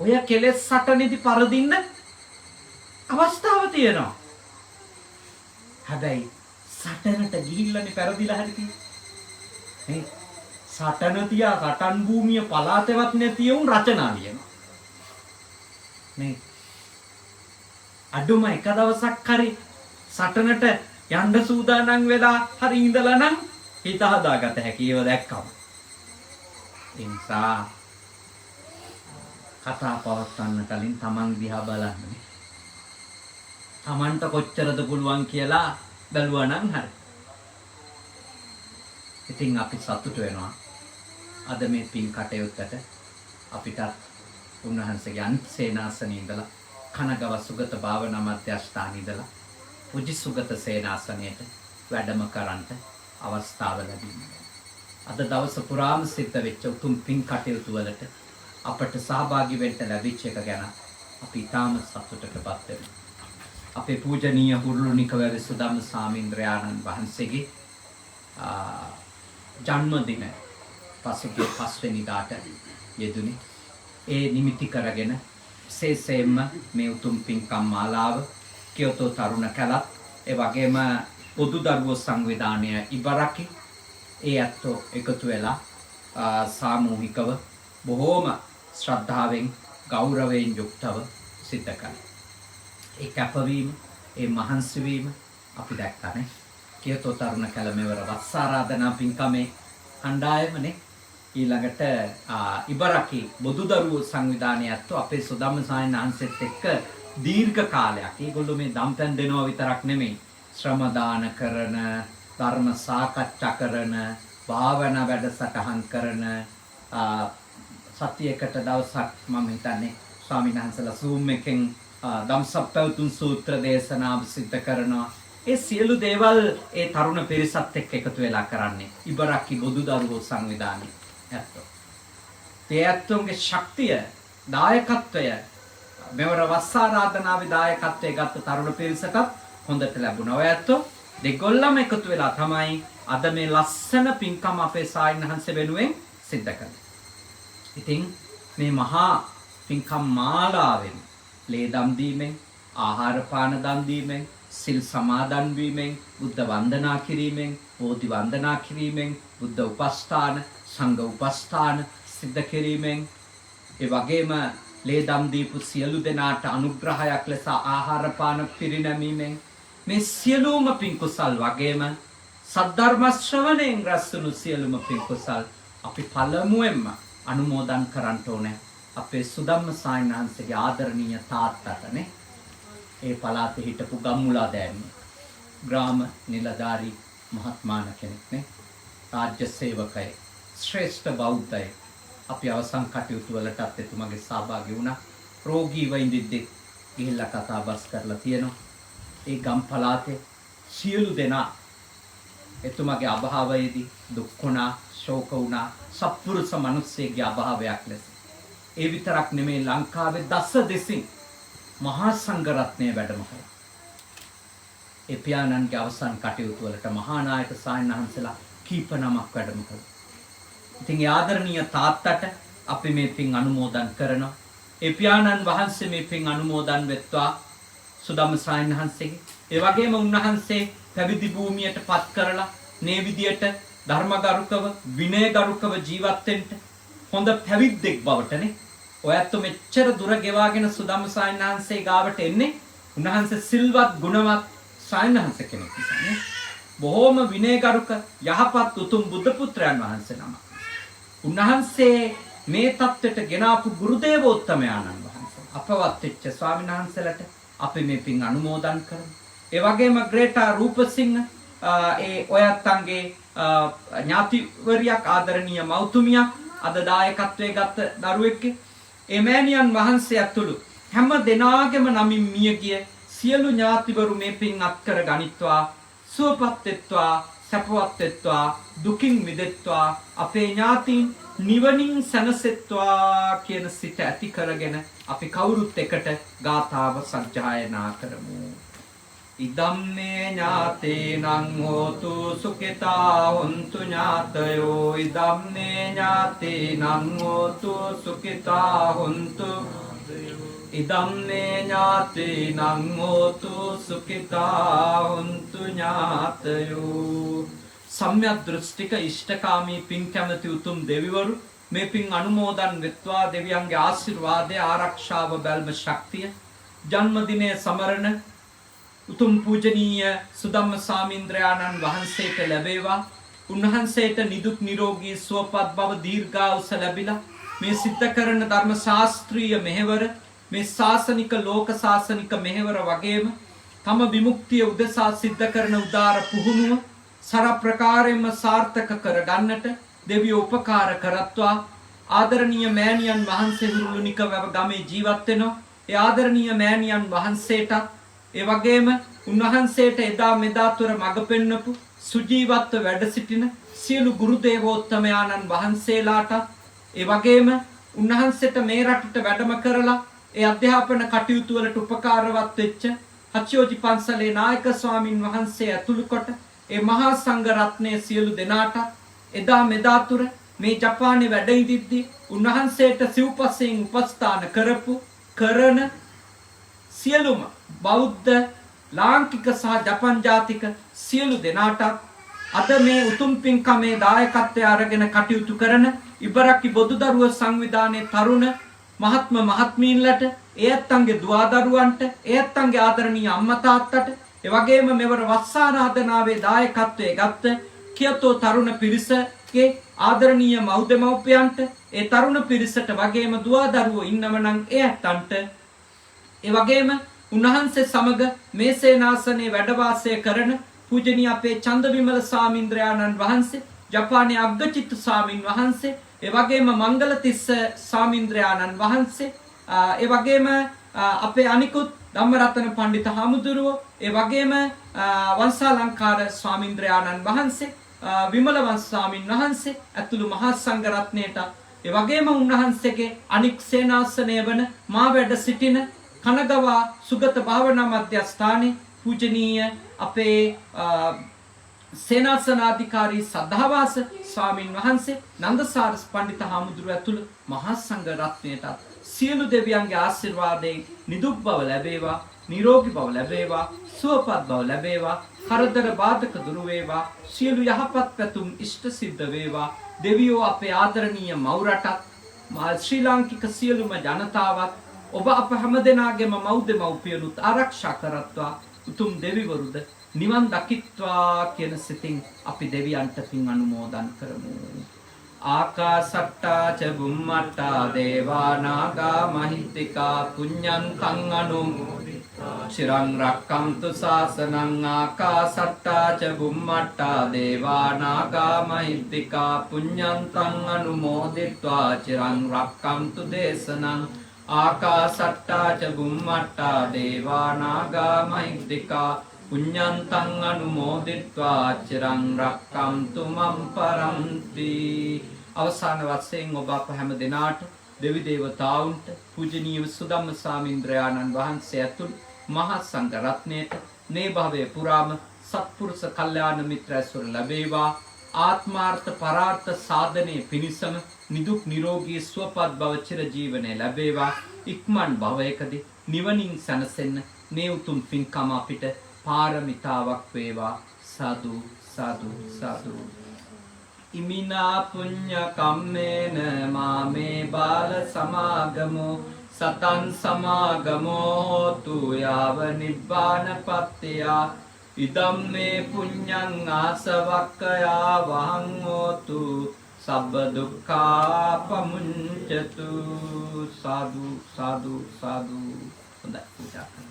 ඔය කෙලස් සටනේදී පරදින්න අවස්ථාව තියෙනවා. හැබැයි සටනට ගිහිල්ලානේ පෙරදිලා හරි තියෙන්නේ. සටන තියා රටන් භූමිය පලාතේවත් නැති උන් රචනා ලියනවා. නේ අඩුම එක දවසක් හරි සටනට යන්න සූදානම් වෙලා හරි ඉඳලා නම් හිත හදාගත හැකි ඒව දැක්කම. ඒ නිසා කතා පවත්වන්න කලින් තමන් දිහා බලන්න. තමන්ට කොච්චරද පුළුවන් කියලා බැලුවා නම් හරි. ඉතින් අපි සතුට වෙනවා. අද මේ පින් කටයුත්තට අපිට උන්වහන්සේගේ අන්සේනාසනේ ඉඳලා කනගව සුගත භාවනා මධ්‍යස්ථාන ඉඳලා උජි සුගත සේනාසනයට වැඩම කරන්ට අවස්ථාව ලැබීම. අද දවස පුරාම සිද්ධ වෙච්ච උතුම් පින් කටයුතු වලට අපට සහභාගී වෙන්න ලැබිච්ච එක ගැන අපි ඊටාම සතුටටපත් වෙනවා. අපේ පූජනීය හුරුළුනිකවැව සුදම්ම සාමීන්ද්‍රයාණන් වහන්සේගේ ජන්මදින පසුගිය 5 වෙනිදාට යෙදුනේ. ඒ නිමිති කරගෙන විශේෂයෙන්ම මේ උතුම් පින්කම් මාලාව කියොතෝ තරුණ කැලත් ඒ වගේම පොදු දරුවෝ සංවිධානය ඉබරකි ඒ ඇත්තෝ එකතු වෙලා සාමූහිකව බොහෝම ශ්‍රද්ධාවෙන් ගෞරවයෙන් යුක්තව සිද්ධ කළා. ඒ කැපවීම ඒ මහන්සි වීම අපි දැක්කනේ. කියොතෝ තරුණ කැල මෙවර වස් ආරාධනා පින්කමේ කණ්ඩායමනේ. ඊළඟට ඉබරකි බොදු දරුවෝ සංවිධානය ඇත්තෝ අපේ සුදම්ම සායනහන්සෙත් එක්ක දීර්ඝ කාලයක්. ඒගොල්ලෝ මේ දම්පැන් දෙනවා විතරක් නෙමෙයි. ශ්‍රම දාන කරන, ධර්ම සාකච්ඡා කරන, භාවනා වැඩසටහන් කරන සතියකට දවසක් මම හිතන්නේ ස්වාමීන් වහන්සේලා Zoom එකෙන් ධම්සප්පවතුන් සූත්‍ර දේශනාව සිද්ධ කරනවා. ඒ සියලු දේවල් ඒ තරුණ පිරිසත් එක්ක එකතු වෙලා කරන්නේ ඉබරකි බොදු දරුවෝ සංවිධානය ඇත්තෝ. ඒ ඇත්තෝගේ ශක්තිය, දායකත්වය මෙවර වස් ආරාධනාවේ දායකත්වයේ ගත්ත තරුණ පිරිසටත් හොඳට ලැබුණා. ඔය ඇත්තෝ දෙගොල්ලම එකතු වෙලා තමයි අද මේ ලස්සන පින්කම අපේ සායනහන්සේ වෙනුවෙන් සිද්ධ කළේ. ඉතින් මේ මහා පින්කම් මාලාවෙන් ලේ දම් දීමෙන්, ආහාර පාන දන් දීමෙන්, සිල් සමාදන් වීමෙන්, බුද්ධ වන්දනා කිරීමෙන්, බෝධි වන්දනා කිරීමෙන්, බුද්ධ උපස්ථාන, සංඝ උපස්ථාන සිද්ධ කිරීමෙන්, ඒ වගේම ලේ දම් දීපු සියලු දෙනාට අනුග්‍රහයක් ලෙස ආහාර පාන පිරිනැමීමෙන් මේ සියලුම පින් කුසල් වගේම සද්ධර්ම ශ්‍රවණයෙන් රැස්වුණු සියලුම පින් කුසල් අපි පළමුවෙන්ම අනුමෝදන් කරන්න ඕනේ අපේ සුදම්ම සායනහන්සේගේ ආදරණීය තාත්තටනේ. ඒ පළාතේ හිටපු ගම්මුලා දෑනිය ග්‍රාම නිලධාරී මහත්මාන කෙනෙක්නේ. රාජ්‍ය සේවකයෙක්, ශ්‍රේෂ්ඨ බෞද්ධයෙක්. අපි අවසන් කටයුතු වලටත් එතුමගේ සහභාගී වුණා. රෝගීව ඉඳිද්දි ගිහිල්ලා කතා බස් කරලා තියෙනවා. ඒ ගම් පළාතේ සියලු දෙනා එතුමගේ අභාවයේදී දුක් වුණා, ශෝක වුණා, සත්පුරුෂ මිනිස්සෙගේ අභාවයක් ලෙස. ඒ විතරක් නෙමෙයි ලංකාවේ දස දෙසින් මහා සංඝ රත්නය වැඩම කළා. ඒ පියාණන්ගේ අවසන් කටයුතු වලට මහා නායක සායනහන්සලා කීප නමක් වැඩම කළා. ඉතින් ඒ ආදරණීය තාත්තට අපි මේ පින් අනුමෝදන් කරනවා. ඒ පියාණන් වහන්සේ මේ පින් අනුමෝදන් වෙත්වා සුදම්ම සායනහන්සේගේ. ඒ වගේම උන්වහන්සේ පැවිදි භූමියට පත් කරලා මේ විදියට ධර්මගරුකව, විනයගරුකව ජීවත් වෙන්න හොඳ පැවිද්දෙක් බවටනේ. ඔයත් මෙච්චර දුර ගෙවාගෙන සුදම්ම සායනහන්සේ ගාවට එන්නේ උන්වහන්සේ සිල්වත් ගුණවත් සායනහන්සේ කෙනෙක් නිසානේ. බොහෝම විනයගරුක යහපත් උතුම් බුද්ධ පුත්‍රයන් වහන්සේ නමක්. උන්වහන්සේ මේ தත්ත්වයට ගෙනාපු ගුරුදේවෝත්තමයාණන් වහන්සේ අපවත් වෙච්ච ස්වාමීන් වහන්සේලාට අපි මේ පින් අනුමෝදන් කරමු. ඒ වගේම ග්‍රේටා රූපසිංහ ඒ ඔයත්න්ගේ ඥාතිවරියක් ආදරණීය මෞතුමියක් අද දායකත්වයේ ගත්ත දරුවෙක්ගේ ඒ මෑණියන් වහන්සේ ඇතුළු හැම දෙනාගේම නමින් මියගිය සියලු ඥාතිවරු මේ පින් අත්කර ගනිත්වා, සුවපත් වෙත්වා, සැපවත් වෙත්වා, දුකින් මිදෙත්වා, අපේ ඥාතීන් නිවනින් සැනසෙත්වා කියන සිත ඇති කරගෙන අපි කවුරුත් එකට ගාථාව සජ්ජායනා කරමු. ඉදම්මේ ඥාතේනං හෝතු සුඛිතා හොන්තු ඥාතයෝ. ඉදම්මේ ඥාතේනං හෝතු සුඛිතා හොන්තු. ඉදම්මේ ඥාතේනං හෝතු සුඛිතා හොන්තු ඥාතයෝ. සම්‍යක් දෘෂ්ටික ඉෂ්ඨකාමී පින් කැමති උතුම් දෙවිවරු මේ පින් අනුමෝදන් වෙත්වා. දෙවියන්ගේ ආශිර්වාදය, ආරක්ෂාව, බැල්ම ශක්තිය ජන්මදිනයේ සමරන උතුම් පූජනීය සුදම්ම සාමීන්ද්‍රයාණන් වහන්සේට ලැබේවා. උන්වහන්සේට නිදුක් නිරෝගී සුවපත් බව දීර්ඝායුෂ ලැබිලා මේ සිද්ධ කරන ධර්ම ශාස්ත්‍රීය මෙහෙවර, මේ ශාසනික ලෝක ශාසනික මෙහෙවර වගේම තම විමුක්තිය උදෙසා සිද්ධ කරන උදාර පුහුණුව සර ප්‍රකාරයෙන්ම සාර්ථක කර ගන්නට දෙවියෝ උපකාර කරත්වා. ආදරණීය මෑණියන් වහන්සේ හුරුළුනික වැව ගමේ ජීවත් වෙනවා. ඒ ආදරණීය මෑණියන් වහන්සේට ඒ වගේම උන්වහන්සේට එදා මෙදා තුර මඟ පෙන්වපු සුජීවත්ව වැඩ සිටින සියලු ගුරු දේවෝත්තමයාණන් වහන්සේලාට ඒ වගේම උන්වහන්සේට මේ රටට වැඩම කරලා ඒ අධ්‍යාපන කටයුතු වලට උපකාරවත් වෙච්ච හච්චෝජි පන්සලේ නායක ස්වාමින් වහන්සේ ඇතුළු කොට ඒ මහා සංඝ රත්නයේ සියලු දෙනාට එදා මෙදා තුර මේ ජපානයේ වැඩ ඉදිද්දී උන්වහන්සේට සිව්පසයෙන් උපස්ථාන කරන සියලුම බෞද්ධ ලාංකික සහ ජපන් ජාතික සියලු දෙනාට අද මේ උතුම් පින්කමේ දායකත්වය අරගෙන කටයුතු කරන ඉබරක්කි බොදුදරුව සංවිධානයේ තරුණ මහත්ම මහත්මීන්ලට ඒ ඇත්තන්ගේ දුවදරුවන්ට ඒ ඇත්තන්ගේ ආදරණීය අම්මා තාත්තට ඒ වගේම මෙවර වස්සාරාධනාවේ දායකත්වයේ ගත්ත කියතෝ තරුණ පිරිසගේ ආදරණීය මව්දෙමව්පියන්ට ඒ තරුණ පිරිසට වගේම දුවදරුවෝ ඉන්නව නම් ඒ ඇත්තන්ට ඒ වගේම උන්වහන්සේ සමග මේ සේනාසනයේ වැඩ වාසය කරන පූජනීය අපේ චන්දවිමල ස්වාමීන්ද්‍රයාණන් වහන්සේ ජපානයේ අග්ගචිත්ත ස්වාමීන් වහන්සේ ඒ වගේම මංගලතිස්ස ස්වාමීන්ද්‍රයාණන් වහන්සේ ඒ වගේම අපේ අනිකුත් ධම්මරතන පඬිත හාමුදුරුවෝ ඒ වගේම වංශාලංකාර ස්වාමීන්ද්‍රයාණන් වහන්සේ විමල වංශ ස්වාමීන් වහන්සේ ඇතුළු මහා සංඝ රත්නයට ඒ වගේම උන්වහන්සේගේ අනික් සේනාසනය වන මා වැඩ සිටින කනගවා සුගත භාවනා මධ්‍යස්ථානයේ පූජනීය අපේ සේනාසනාධිකාරී සද්ධාවාස ස්වාමින් වහන්සේ නන්දසාර පඬිත හාමුදුරුවෝ ඇතුළු මහා සංඝ රත්නයට සියලු දෙවියන්ගේ ආශිර්වාදයෙන් නිදුක් බව ලැබේවා, නිරෝගී බව ලැබේවා, සුවපත් බව ලැබේවා, කරදර බාධක දුරු වේවා, සියලු යහපත් පැතුම් ඉෂ්ට සිද්ධ වේවා. දෙවියෝ අපේ ආදරණීය මව් රටත් ශ්‍රී ලාංකික සියලුම ජනතාවත් ඔබ අප හැමදෙනාගේම මව්දෙමව්පියනුත් ආරක්ෂා කරත්වා. උතුම් දෙවිවරුද නිවන් දකිත්වා කියන සිතින් අපි දෙවියන්ට පින් අනුමෝදන් කරමු. ආකාසට්ටා ච බුම්මට්ටා දේවා නාග මහිත්‍තිකා පුඤ්ඤන්තං අනුමෝදිත්වා චිරං රක්ඛන්තු ශාසනං. ආකාසට්ටා ච බුම්මට්ටා දේවා නාග මහිත්‍තිකා පුඤ්ඤන්තං අනුමෝදිත්වා චිරං රක්ඛන්තු දේශනං. ආකාසට්ටා ච බුම්මට්ටා දේවා නාග මහිත්‍තිකා පුඤ්ඤන්තං අනුමෝදිත්වා චිරං රක්ඛන්තු මම් පරන්ති. අවසාන වශයෙන් ඔබ අප හැම දෙනාට දෙවි දේවතාවුන්ට පූජනීය සුදම්ම ස්වාමීන්ද්‍රයාණන් වහන්සේ ඇතුළු මහා සංඝ රත්නයට මේ භවයේ පුරාම සත්පුරුෂ කල්යාණ මිත්‍ර ඇසුර ලැබේවා. ආත්මාර්ථ පරාර්ථ සාධනයේ පිණිසම නිදුක් නිරෝගී සුවපත් භව චිර ජීවනයේ ලැබේවා. ඉක්මන් භවයකදී නිවනින් සැනසෙන්න මේ උතුම් පින්කම අපිට පාරමිතාවක් වේවා. සාදු සාදු සාදු. ඉමිනා පුඤ්ඤ කම්මේන මාමේ බාල සමාගමෝ සතං සමාගමෝ හෝතු යාව නිබ්බානපත්තිය. ඉදම් මේ පුඤ්ඤං ආසවක්ඛයා වහං හෝතු සබ්බ දුක්ඛා පමුඤ්චතු. සාදු සාදු සාදු. හොඳයි පූජා කරන්න.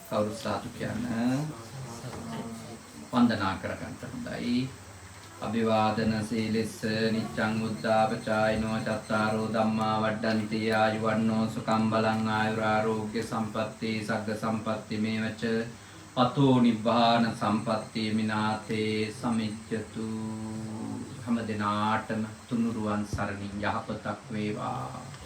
කවුරු සාදු කියන වන්දනා කරගන්න හොඳයි. අභිවාදන සීලස්ස නිච්ඡං උද්ධාපචායිනෝ චත්තාරෝ ධම්මා වඩ්ඩන්ති ආයුවන්නෝ සුඛං බලං ආයුරාෝග්‍ය සම්පatti සග්ග සම්පatti මේවච අතෝ නිබ්බාන සම්පatti මිනාතේ සමිච්ඡතු. හැම දිනාටම තුනුරුවන් සරණින් යහපතක් වේවා.